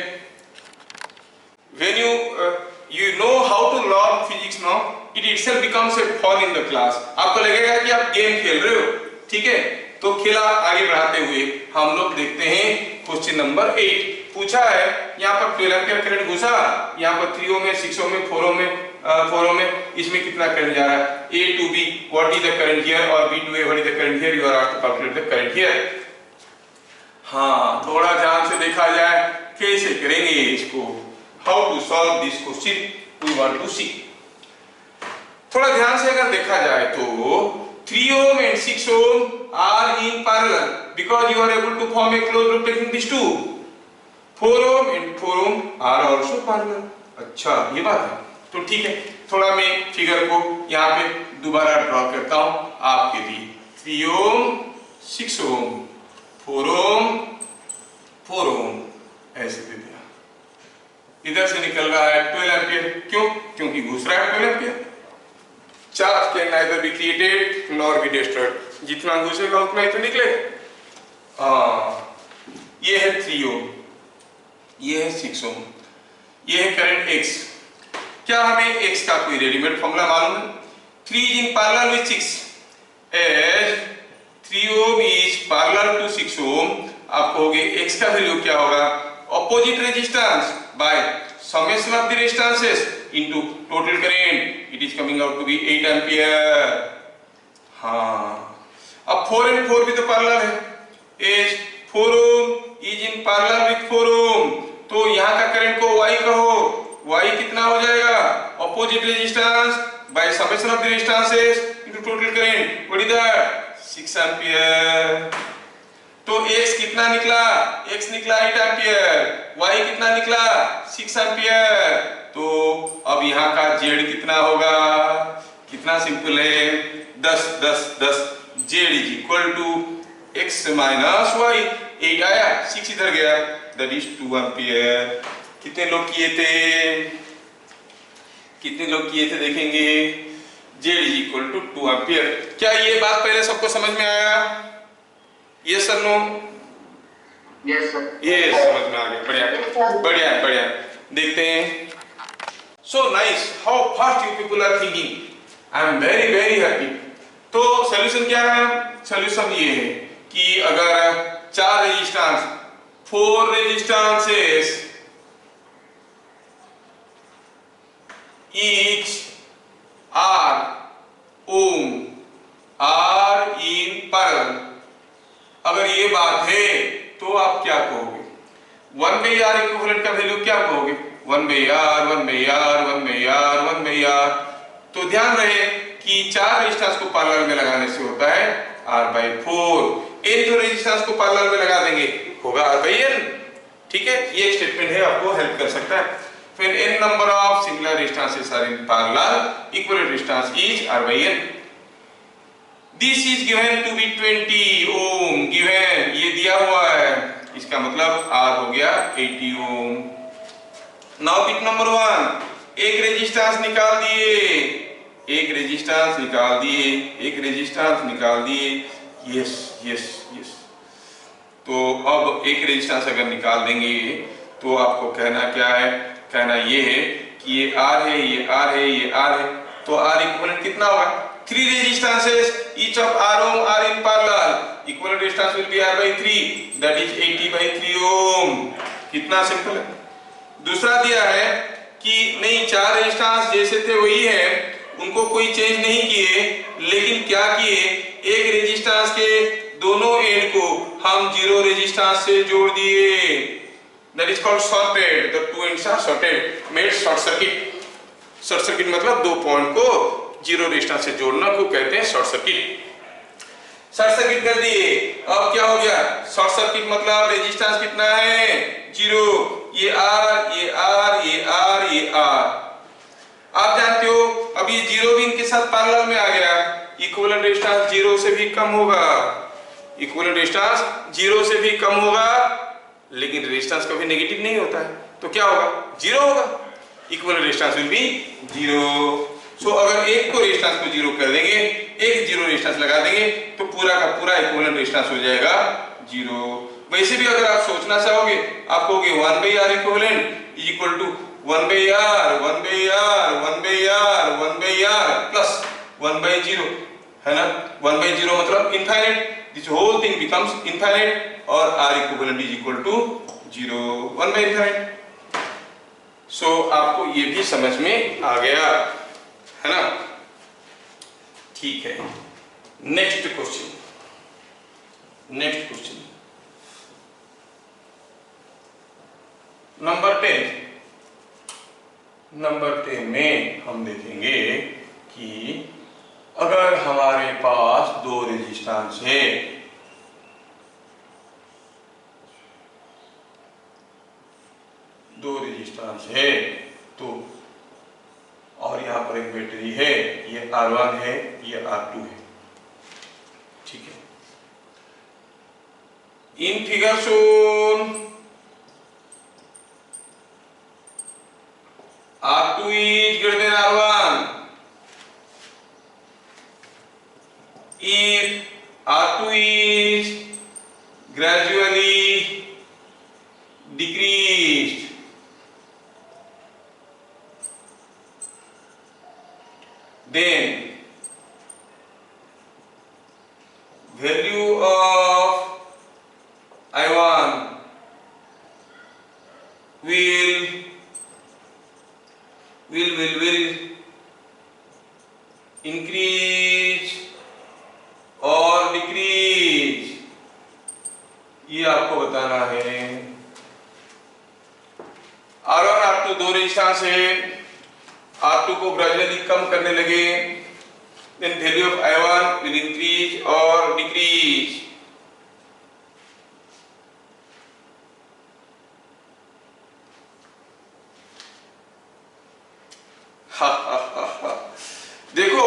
when you know how to learn physics now, it itself becomes a fun in the class. आपको लगेगा कि आप गेम खेल रहे हो, ठीक है? तो खेला आगे बढ़ाते हुए हम लोग देखते हैं क्वेश्चन नंबर 8 पूछा है। यहाँ पर 12 एम्पीयर करंट घुसा, यहाँ पर 3 ओम में, 6 ओम में, 4 ओम में, इसमें कितना करंट जा रहा है? A to B, what is the current here, और B to A, what is the current here? You are asked to calculate the current here. हाँ, थोड़ा ध्यान से देखा जाए कैसे करेंगे इसको। How to solve this question? We want to see. थोड़ा ध्यान से अगर देखा जाए तो 3 ohm and 6 ohm are in parallel because you are able to form a closed loop taking these two. 4 ohm and 4 ohm are also parallel. अच्छा, ये बात है। तो ठीक है, थोड़ा मैं फिगर को यहाँ पे दोबारा ड्रॉ करता हूँ आपके लिए। 3 ohm, 6 ohm, 4 ohm, 4 ohm, ऐसे दे दिया। इधर से निकल रहा है 12 एम्पियर, क्यों? क्योंकि घुस रहा है 12 ampere. Charge can neither be created nor be destroyed, जितना घुसेगा उतना ही तो निकलेगा। ये है 3 ohm, ये है 6 ohm, ये है करंट X। क्या हमें X का कोई रेडीमेड फॉर्मूला मालूम है? 3 is in parallel with 6 as 3 ohm is parallel to 6 ohm, आप कहोगे X का वैल्यू क्या होगा? Opposite resistance by summation of the resistances into total current, it is coming out to be 8 ampere. हाँ, अब 4 and 4 भी तो पैरेलल है, as 4 ohm is in parallel with 4 ohm, तो यहाँ का करंट को Y कहो, Y कितना हो जाएगा? Opposite resistance by summation of the resistances into total current, what is that? 6 ampere. तो X कितना निकला? X निकला 8 एम्पियर, Y कितना निकला? 6 एम्पियर। तो अब यहाँ का Z कितना होगा? कितना सिंपल है, 10 10 10, Z is equal to X minus Y। 8 आया, 6 इधर गया, दैट इज 2 एम्पियर। कितने लोग किए थे? कितने लोग किए थे देखेंगे। Z is equal to 2 ampere. क्या ये बात पहले सबको समझ में आया? Yes sir, no? Yes sir. ये समझ में आ गया, बढ़िया बढ़िया बढ़िया। देखते हैं। So nice, how fast you people are thinking, I am very very happy. तो सॉल्यूशन क्या है? सॉल्यूशन ये है कि अगर 4 resistance, 4 resistances each are ohm are in parallel, अगर ये बात है तो आप क्या कहोगे? 1/R इक्विवेलेंट का वैल्यू क्या कहोगे? 1/R 1/R 1/R 1/R। तो ध्यान रहे कि 4 रेजिस्टेंस को पैरेलल में लगाने से होता है R/4। n जो रेजिस्टेंस को पैरेलल में लगा देंगे होगा R/n। ठीक है, ये एक स्टेटमेंट है, आपको हेल्प कर सकता है। When n number of similar resistances are in parallel, equivalent resistance is R/n. This is given to be 20 ohm, given, ये दिया हुआ है, इसका मतलब R हो गया 80 ohm। Now bit number 1, एक रेजिस्टेंस निकाल दिए, एक रेजिस्टेंस निकाल दिए, एक रेजिस्टेंस निकाल दिए। Yes yes yes. तो अब एक रेजिस्टेंस अगर निकाल देंगे तो आपको कहना क्या है? कहना ये है कि ये R है, ये R है, ये R है, तो R इक्विवेलेंट कितना होगा? 3 resistances, each of R ohm are in parallel, equivalent resistance will be R/3, that is 80/3 ohm। कितना सिंपल है। दूसरा दिया है कि नहीं, 4 रेजिस्टेंस जैसे थे वही है, उनको कोई चेंज नहीं किए, लेकिन क्या किए? एक रेजिस्टेंस के दोनों एंड को हम 0 रेजिस्टेंस से जोड़ दिए, that is called shorted, the two ends are shorted, made short circuit। Short circuit मतलब दो पॉइंट को 0 रेजिस्टेंस से जोड़ना को कहते हैं शॉर्ट सर्किट। शॉर्ट सर्किट कर दिए, अब क्या हो गया? शॉर्ट सर्किट मतलब रेजिस्टेंस कितना है? 0। ये R, ये R, ये R, ये R। आप जानते हो अब ये 0 भी इनके साथ पैरेलल में आ गया, इक्विवेलेंट रेजिस्टेंस 0 से भी कम होगा, इक्विवेलेंट रेजिस्टेंस 0 से भी कम होगा, लेकिन रेजिस्टेंस कभी नेगेटिव नहीं होता है, तो क्या होगा? 0 होगा, इक्विवेलेंट रेजिस्टेंस विल बी 0। सो अगर एक को रेजिस्टेंस को 0 कर देंगे, एक 0 रेजिस्टेंस लगा देंगे, तो पूरा का पूरा इक्विवेलेंट रेजिस्टेंस हो जाएगा 0। वैसे भी अगर आप सोचना चाहोगे आप कहोगे 1/r equivalent is equal to 1/r 1/r 1/r 1/r plus 1/0, है ना। 1/0 मतलब infinite, this whole thing becomes infinite और r equivalent is equal to 0 1/इनफाइनाइट। सो आपको ये भी समझ में आ गया, है ना। ठीक है, नेक्स्ट क्वेश्चन नंबर 10 में हम देखेंगे कि अगर हमारे पास दो रेजिस्टेंस है, तो और यहां पर एक बैटरी है, ये R1 है, ये R2 है, ठीक है। In figure shown R2 is greater than R1 if R2 is gradually decreased, then value of I1 will increase और डिक्रीज, ये आपको बताना है। R1 R2 दो रेजिस्टेंस है, R2 को ग्रेजुअली कम करने लगे, then value of I1 will increase और decrease। देखो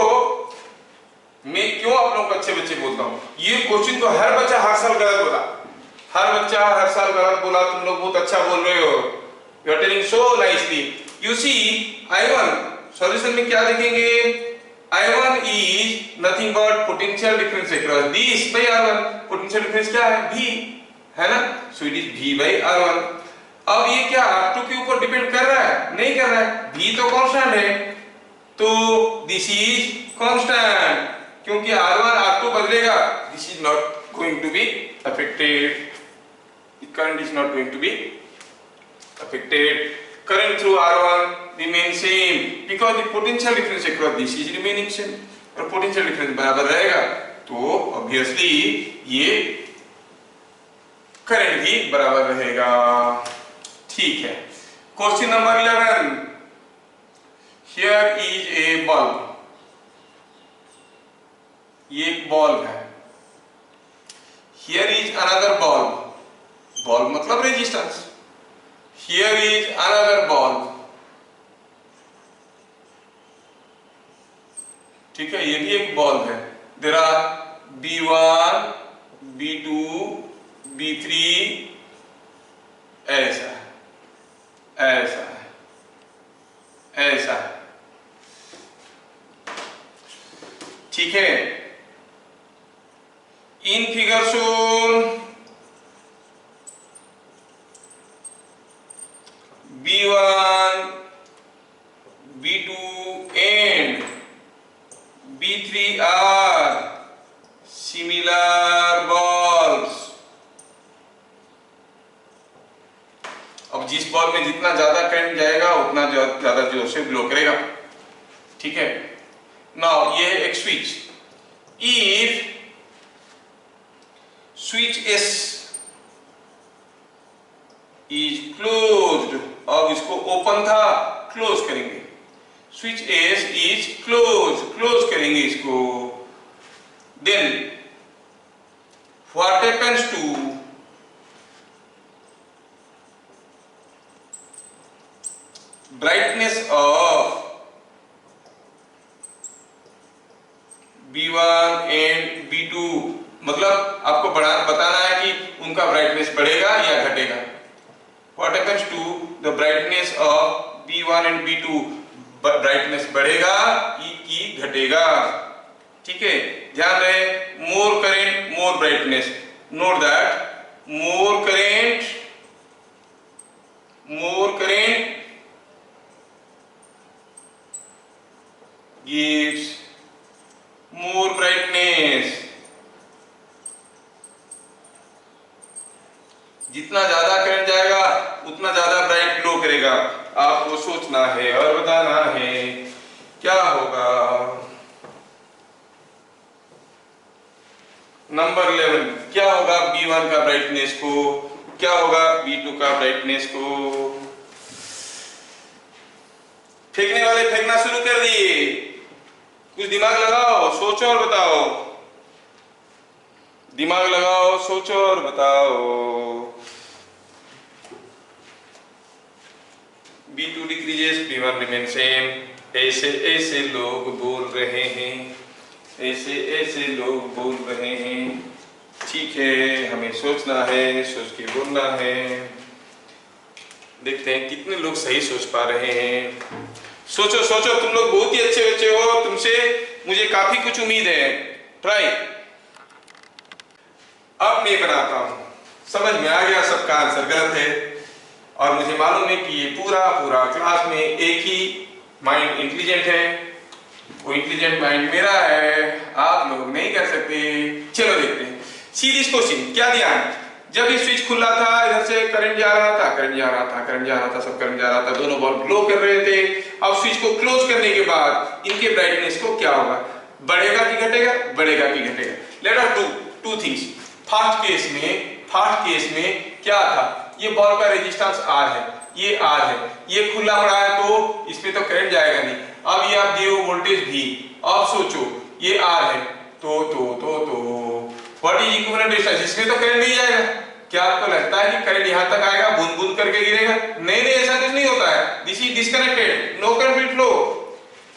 मैं क्यों आप लोगों को अच्छे बच्चे बोलता हूं, ये क्वेश्चन तो हर बच्चा हर साल गलत बोला, हर साल गलत बोला। तुम लोग बहुत अच्छा बोल रहे हो, you are telling so nicely. You see I1 solution में क्या लिखेंगे, I1 is nothing but potential difference across this by R1। Potential difference क्या है, V, है ना। So it is V by R1। अब ये क्या R2 के ऊपर डिपेंड कर रहा है, नहीं कर रहा है, V तो कांस्टेंट है, तो दिस इज कांस्टेंट। क्योंकि R1 R2 बदलेगा, this is not going to be affected, current is not going to be affected, current through R1 remains same because the potential difference across this is remaining same, और potential difference बराबर रहेगा तो obviously ये current भी बराबर रहेगा, ठीक है। Question number 11, here is a bulb, ये एक बल्ब है, here is another bulb, bulb मतलब resistance, here is another bulb, ठीक है, ये भी एक बल्ब है। there are B1 B2 B3 ऐसा ऐसा ऐसा, ठीक है। In figure shown B1 B2 and B3 are similar bulbs। अब जिस बल्ब में जितना ज्यादा करंट जाएगा उतना ज्यादा जोर से ग्लो करेगा, ठीक है। नाउ ये एक switch, if switch S is closed, अब इसको ओपन था, क्लोज करेंगे, स्विच S इज क्लोज करेंगे इसको, then what happens to brightness of B1 and B2, मतलब आपको बताना है कि उनका ब्राइटनेस बढ़ेगा या घटेगा। What happens to the brightness of B1 and B2, brightness बढ़ेगा कि घटेगा, ठीक है। ध्यान रहे, more current more brightness, note that more current gives more brightness। जितना ज्यादा करंट जाएगा उतना ज्यादा ब्राइट ग्लो करेगा। आपको सोचना है और बताना है क्या होगा। नंबर 11, क्या होगा B1 का ब्राइटनेस को, क्या होगा B2 का ब्राइटनेस को। फेंकने वाले फेंकना शुरू कर दिए, कुछ दिमाग लगाओ, सोचो और बताओ। दिमाग लगाओ, सोचो और बताओ। B2 decreases, B1 remain same. ऐसे ऐसे लोग बोल रहे हैं, ऐसे ऐसे लोग बोल रहे हैं। ठीक है, हमें सोचना है, सोच के बोलना है। देखते हैं कितने लोग सही सोच पा रहे हैं। सोचो सोचो, तुम लोग बहुत ही अच्छे बच्चे हो, तुमसे मुझे काफी कुछ उम्मीद है। ट्राई। अब मैं बनाता हूं, समझ में आ गया सबका आंसर गलत है। और मुझे मालूम है कि ये पूरा क्लास में एक ही माइंड इंटेलिजेंट है, वो इंटेलिजेंट माइंड मेरा है, आप लोग नहीं कर सकते। चलो देखते हैं। सी दिस क्वेश्चन, क्या दिया है? जब ये स्विच खुला था, इधर से करंट जा रहा था, करंट जा रहा था, करंट जा रहा था, सब करंट जा रहा था, दोनों बल्ब ग्लो कर रहे थे। अब स्विच को क्लोज करने के बाद इनके ब्राइटनेस को क्या होगा, बढ़ेगा कि घटेगा, बढ़ेगा कि घटेगा। Let us do two things. First case में क्या था, ये बल्ब का रेजिस्टेंस R है, ये R है, ये खुला पड़ा है तो इसमें तो करंट जाएगा नहीं। अब ये आप दिए वोल्टेज V, अब सोचो ये R है तो व्हाट इज इक्विवेलेंट रेजिस्टेंस, इसमें तो करंट नहीं जाएगा। क्या आपको लगता है कि करंट यहां तक आएगा, बूंद बूंद करके गिरेगा? नहीं, ऐसा कुछ नहीं होता है। This is disconnected, no current will flow.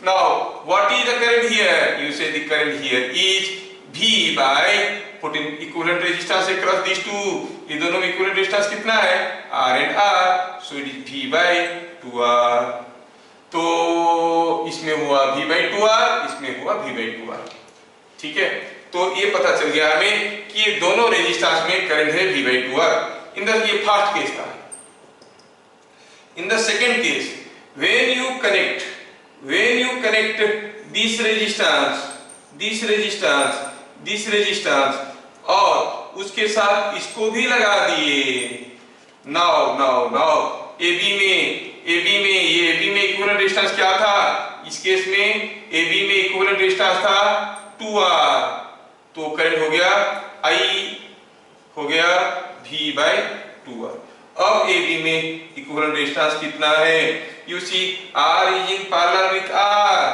Now what is the current here, you say the current here is V by put in equivalent resistance across these two। ये दोनों में equivalent resistance कितना है, R and R, so it is V by 2R। तो इसमें हुआ V by 2R, इसमें हुआ V by 2R। ठीक है, तो ये पता चल गया हमें कि ये दोनों रेजिस्टेंस में करंट है V by 2R। ये फर्स्ट केस था। In the second case, when you connect this resistance और उसके साथ इसको भी लगा दिए। नाउ AB में इक्विवेलेंट रेजिस्टेंस क्या था? इस केस में AB में इक्विवेलेंट रेजिस्टेंस था 2R, तो करंट हो गया V by 2R। अब AB में इक्विवेलेंट रेजिस्टेंस कितना है? You see, R is in parallel with R,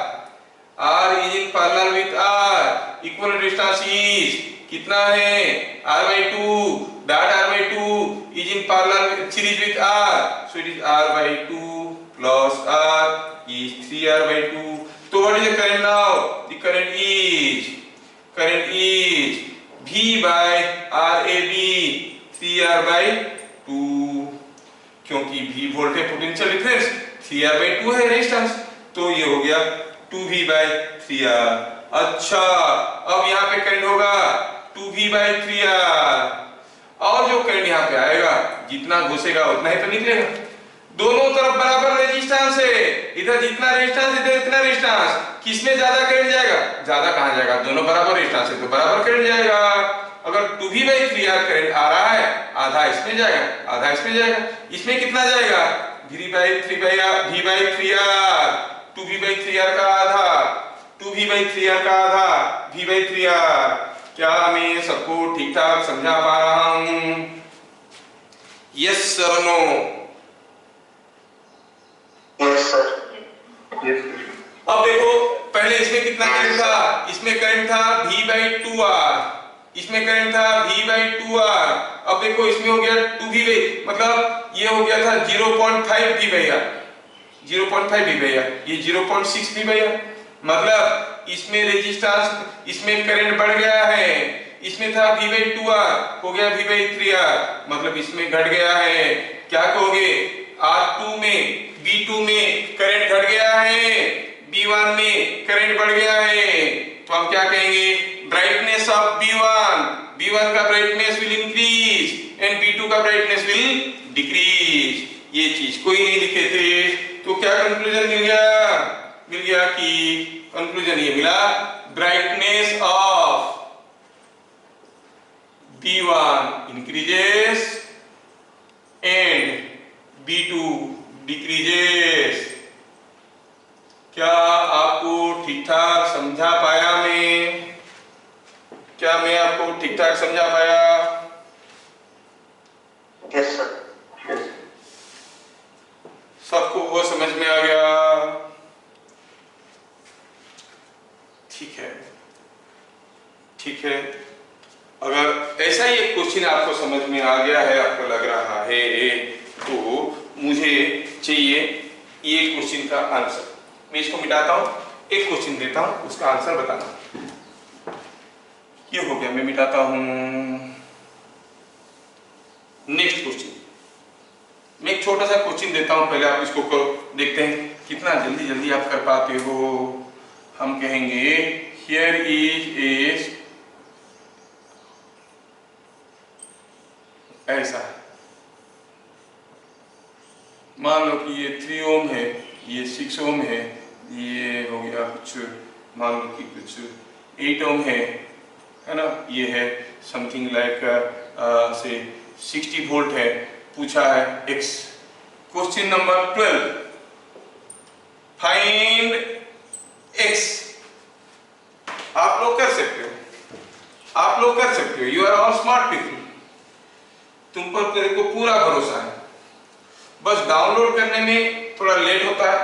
equivalent resistance is कितना है, R by 2, that R by 2 is in parallel series with R, so it is R by 2 plus R is 3R by 2। तो what is the current now? The current is V by RAB 3R by 2, क्योंकि V volt है potential difference, 3R by 2 है resistance, तो ये हो गया 2V by 3R। अच्छा, अब यहाँ पे करंट होगा 2V by 3R, और जो करंट यहाँ पे आएगा जितना घुसेगा उतना ही तो निकलेगा। दोनों तरफ बराबर रेजिस्टेंस है, इधर जितना रेजिस्टेंस इधर इतना रेजिस्टेंस, किसमें ज्यादा करंट जाएगा? ज्यादा कहाँ जाएगा, दोनों बराबर रेजिस्टेंस है तो बराबर करंट जाएगा। अगर 2V by 3R करंट आ रहा है, आधा इसमें जाएगा, आधा इसमें जाएगा। इसमें कितना जाएगा? V by 3R, 2V by 3R का आधा, 2V by 3R का आधा, V by 3R। क्या मैं सबको ठीक ठाक समझा पा रहा हूं? Yes sir, no? Yes sir. अब देखो, पहले इसमें कितना करंट था? इसमें करंट था V by 2R, इसमें करंट था V by 2R। अब देखो इसमें हो गया 2V by, मतलब ये हो गया था 0.5 V by R, 0.5 V by R, ये 0.6 V by R। मतलब इसमें रेजिस्टेंस, इसमें करंट बढ़ गया है, इसमें था V by 2R, हो गया V by 3R, मतलब इसमें घट गया है। क्या कहोगे? R2 में, B2 में करंट घट गया है, B1 में करंट बढ़ गया है, तो हम क्या कहेंगे? ब्राइटनेस ऑफ B1 का brightness will increase and will decrease. ये चीज कोई नहीं लिखे थे, तो क्या कंक्लूजन मिल गया? मिल गया कि कंक्लूजन ये मिला, brightness of B1 increases and B2 decreases। क्या आपको ठीक ठाक समझा पाया मैं? क्या मैं आपको ठीक ठाक समझा पाया? Yes, sir. Yes. सबको वो समझ में आ गया? ठीक है, ठीक है। अगर ऐसा ही एक क्वेश्चन आपको समझ में आ गया है, आपको लग रहा है, तो मुझे चाहिए ये क्वेश्चन का आंसर। मैं इसको मिटाता हूं, एक क्वेश्चन देता हूं, उसका आंसर बताना। ये हो गया, मैं मिटाता हूं। नेक्स्ट क्वेश्चन, मैं एक छोटा सा क्वेश्चन देता हूं, पहले आप इसको करो, देखते हैं कितना जल्दी जल्दी आप कर पाते हो। हम कहेंगे हियर इज ए, ऐसा मान लो कि ये 3 ओम है, ये 6 ओम है, ये हो गया कुछ मान लो कि कुछ 8 ओम है ना, ये है समथिंग लाइक से 60 वोल्ट है। पूछा है x। Question number 12, find x। आप लोग कर सकते हो, आप लोग कर सकते हो, you are all smart people, तुम पर मेरे को पूरा भरोसा है। बस डाउनलोड करने में थोड़ा लेट होता है,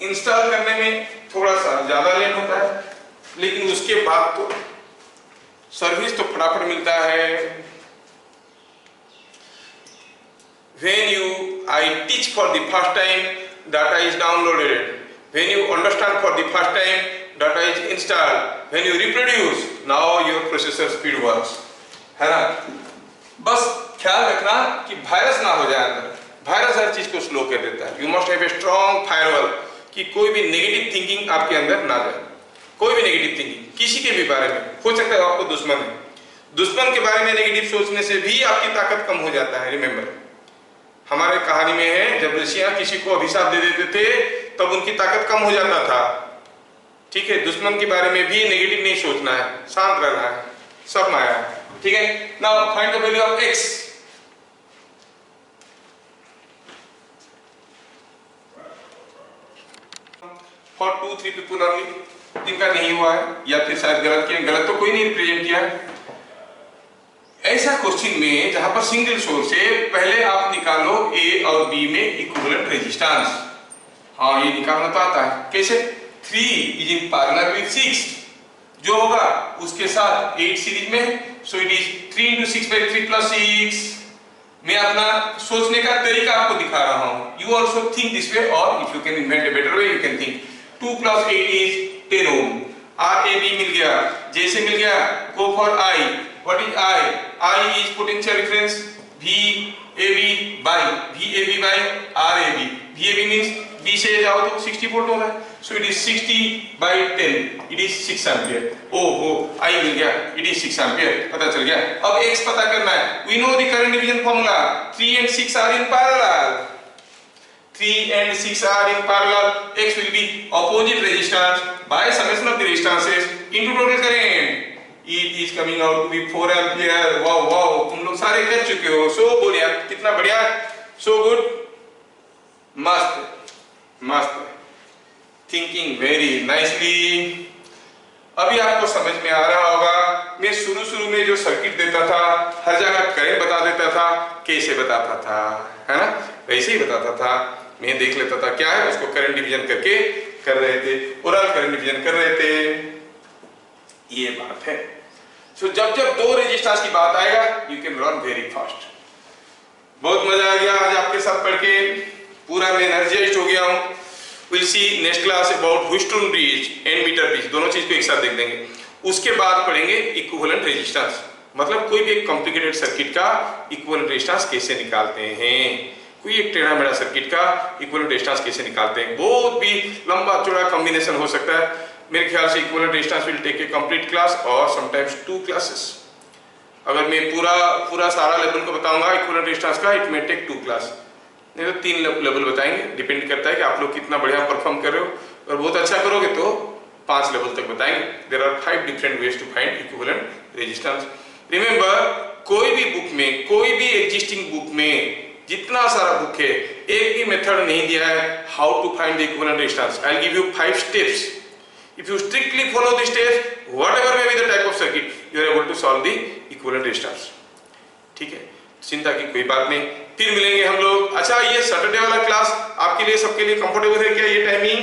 इंस्टॉल करने में थोड़ा सा ज्यादा लेट होता है, लेकिन उसके बाद तो सर्विस तो फटाफट मिलता है। When I teach for the first time, data is downloaded. When you understand for the first time, data is installed. When you reproduce, now your processor speed works. है ना? बस ख्याल रखना कि वायरस ना हो जाए अंदर। वायरस हर चीज को स्लो कर देता है। You must have a strong firewall कि कोई भी नेगेटिव थिंकिंग आपके अंदर ना जाए। कोई भी नेगेटिव थिंकिंग किसी के भी बारे में, हो सकता है आपको दुश्मन है, दुश्मन के बारे में नेगेटिव सोचने से भी आपकी ताकत कम हो जाता है। रिमेंबर, हमारे कहानी में है जब ऋषियां किसी को अभिशाप दे देते थे तब उनकी ताकत कम हो जाता था। ठीक है, दुश्मन के बारे में भी नेगेटिव नहीं सोचना है, शांत रहना है, सब माया है। ठीक है, now find the value of x। For 2-3 people only, जिनका नहीं हुआ है या फिर शायद गलत किया, गलत तो कोई नहीं रिप्रेजेंट किया है। ऐसा क्वेश्चन में जहां पर सिंगल सोर्स है, पहले आप निकालो a और b में इक्विवेलेंट रेजिस्टेंस। हाँ, ये निकालना तो आता है। कैसे? 3 इज इन पैरेलल विद 6, जो होगा उसके साथ 8 सीरीज में, सो it is 3 into 6 by 3 plus 6। मैं अपना सोचने का तरीका आपको दिखा रहा हूं। You also think this way, और if you can invent a better way you can think 2 plus 8 is 10 ohm। RAB मिल गया, जैसे मिल गया go for I। What is I? I is potential difference VAB by RAB। VAB means B से जाओ तो 60 volt हो रहा है, so it is 60 by 10, it is 6 ampere. ओहो, I मिल गया, it is 6 एम्पियर, पता चल गया। अब X पता करना है। We know the current division formula, 3 and 6 are in parallel। 3 and 6 are in parallel, X will be opposite resistance by summation of the resistances into total current। It is coming out to be 4 ampere। Wow wow, तुम लोग सारे कर चुके हो, सो बढ़िया, कितना बढ़िया, so good, मस्त मस्त, थिंकिंग वेरी नाइसली। अभी आपको समझ में आ रहा होगा, मैं शुरू में जो सर्किट देता था, हर जगह करंट बता देता था, कैसे बताता था, है ना, वैसे ही बताता था। मैं देख लेता था क्या है, उसको करंट डिवीजन करके कर रहे थे, ओरल करंट डिवीजन कर रहे थे, ये बात है। सो जब दो रेजिस्टेंस की बात आएगा, you can run very fast. बहुत मजा आ गया आज आपके साथ पढ़ के, पूरा मैं एनर्जाइज्ड हो गया हूं। Will see next class about Wheatstone bridge and metre bridge, दोनों चीज को एक साथ देख देंगे। उसके बाद पढ़ेंगे इक्विवेलेंट रेजिस्टेंस, मतलब कोई भी एक कॉम्प्लिकेटेड सर्किट का इक्विवेलेंट रेजिस्टेंस कैसे निकालते हैं, कोई एक टेढ़ा मेढ़ा सर्किट का इक्विवेलेंट रेजिस्टेंस कैसे निकालते हैं। बहुत भी लंबा चौड़ा कॉम्बिनेशन हो सकता है। मेरे ख्याल से equivalent resistance will take a complete class और समटाइम्स 2 क्लासेस। अगर मैं पूरा सारा लेवल को बताऊंगा इक्विवेलेंट रेजिस्टेंस का, इट मे टेक 2 क्लास, नहीं तो 3 लेवल बताएंगे। डिपेंड करता है कि आप लोग कितना बढ़िया परफॉर्म कर रहे हो। और बहुत अच्छा करोगे तो 5 लेवल तक बताएंगे। There are 5 different ways to find equivalent resistance. Remember, कोई भी बुक में, कोई भी एग्जिस्टिंग बुक में, जितना सारा बुक है, एक भी मेथड नहीं दिया है how to find the equivalent resistance. I will give you 5 steps. If you strictly follow the steps, whatever may be the type of circuit, you are able to solve the equivalent resistance. ठीक है, चिंता की कोई बात नहीं। फिर मिलेंगे हम लोग। अच्छा, ये सैटरडे वाला क्लास आपके लिए, सबके लिए कंफर्टेबल है क्या ये टाइमिंग?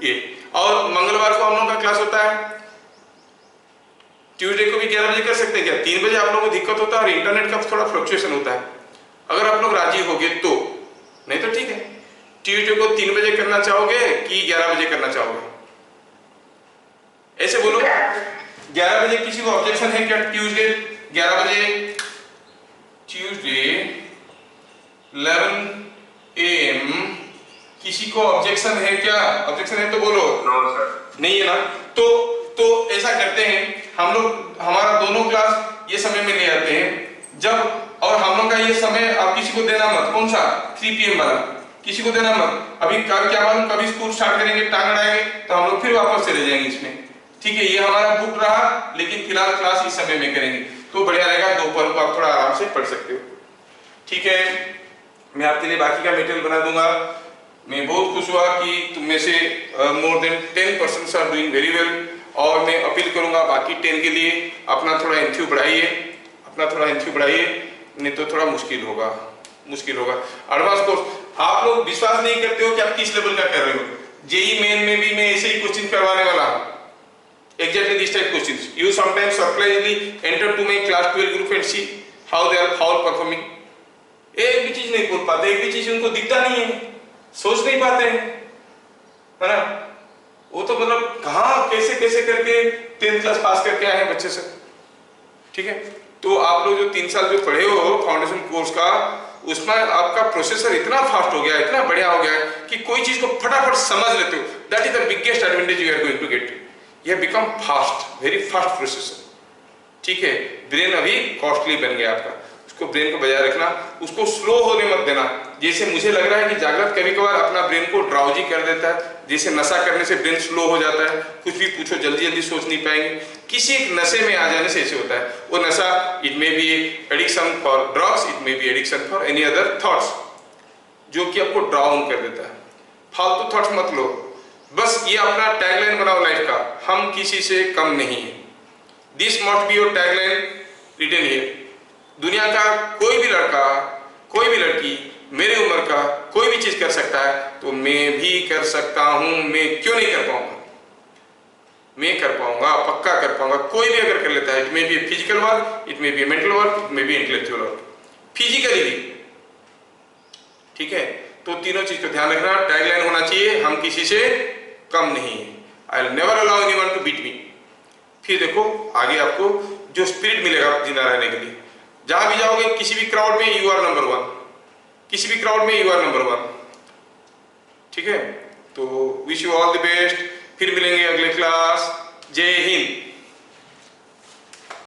ये और मंगलवार को हम लोग का क्लास होता है। ट्यूसडे को भी 11 बजे कर सकते हैं क्या? 3 बजे आप लोगों को दिक्कत होता है और इंटरनेट का थोड़ा फ्लक्चुएशन होता है। अगर आप लोग राजी होगे तो, नहीं तो ठीक है। ट्यूसडे को 3 बजे करना चाहोगे कि 11 बजे करना चाहोगे? ऐसे बोलो। 11 बजे किसी को ऑब्जेक्शन है क्या? ट्यूसडे 11 बजे, ट्यूसडे 11 AM, किसी को ऑब्जेक्शन है क्या? ऑब्जेक्शन है तो बोलो। No sir. नहीं है ना? तो ऐसा करते हैं हम लोग, हमारा दोनों क्लास ये समय में ले आते हैं जब, और हम लोग का ये समय आप किसी को देना मत। कौन सा? 3 PM वाला किसी को देना मत। अभी क्या मालूम कभी स्कूल स्टार्ट करेंगे, टांग अड़ाएंगे तो हम लोग फिर वापस चले जाएंगे इसमें। ठीक है, ये हमारा बुक रहा, लेकिन फिलहाल क्लास इस समय में करेंगे तो बढ़िया रहेगा। दोपहर को आप थोड़ा आराम से पढ़ सकते हो। ठीक है, मैं आपके लिए बाकी का मटेरियल बना दूंगा। मैं बहुत खुश हुआ कि तुम में से more than 10% are doing very well, और मैं अपील करूंगा बाकी 10 के लिए अपना थोड़ा एंथ्यू बढ़ाइए, नहीं तो थोड़ा मुश्किल होगा। एडवांस कोर्स आप लोग विश्वास नहीं करते हो कि आप किस लेवल का कर रहे हो। जेई मेन में भी मैं ऐसे ही क्वेश्चन करवाने वाला हूं, exactly this type questions. You sometimes surprisingly enter to my class 12 group and see how they are performing. एक भी चीज नहीं बोल पाते, एक भी चीज उनको दिखता नहीं है, सोच नहीं पाते हैं, है ना? वो तो मतलब कहाँ कैसे करके 10th क्लास पास करके आए हैं बच्चे से। ठीक है, तो आप लोग जो 3 साल जो पढ़े हो फाउंडेशन कोर्स का, उसमें आपका प्रोसेसर इतना फास्ट हो गया, इतना बढ़िया हो गया कि कोई चीज को फटाफट समझ लेते हो। That is the biggest advantage you are going to get. यह become fast, very fast processor. ठीक है, ब्रेन अभी कॉस्टली बन गया आपका, उसको ब्रेन को बजाय रखना, उसको स्लो होने मत देना। जैसे मुझे लग रहा है कि जागृत कभी कभार अपना ब्रेन को ड्राउजी कर देता है, जैसे नशा करने से ब्रेन स्लो हो जाता है, कुछ भी पूछो जल्दी सोच नहीं पाएंगे। किसी एक नशे में आ जाने से ऐसे होता है। वो नशा, it may be addiction for drugs, it may be addiction for any other thoughts, जो कि आपको ड्राउन कर देता है। फालतू थॉट्स मत लो। बस ये अपना टैगलाइन बनाओ लाइफ का, हम किसी से कम नहीं है। This must be your tagline written here. दुनिया का कोई भी लड़का, कोई भी लड़की, मेरी उम्र का कोई भी चीज कर सकता है, तो मैं भी कर सकता हूं। मैं क्यों नहीं कर पाऊंगा? मैं कर पाऊंगा, पक्का कर पाऊंगा। कोई भी अगर कर लेता है, it may be physical work, it may be mental work, it may be intellectual work, physically भी। ठीक है, तो तीनों चीज को ध्यान रखना। टैगलाइन होना चाहिए, हम किसी से कम नहीं है। I will never allow anyone to beat me. फिर देखो आगे आपको जो स्पिरिट मिलेगा जिंदा रहने के लिए। जहां भी जाओगे, किसी भी क्राउड में यू आर नंबर 1, किसी भी क्राउड में यू आर नंबर 1। ठीक है, तो wish you all the best. फिर मिलेंगे अगले क्लास। जय हिंद।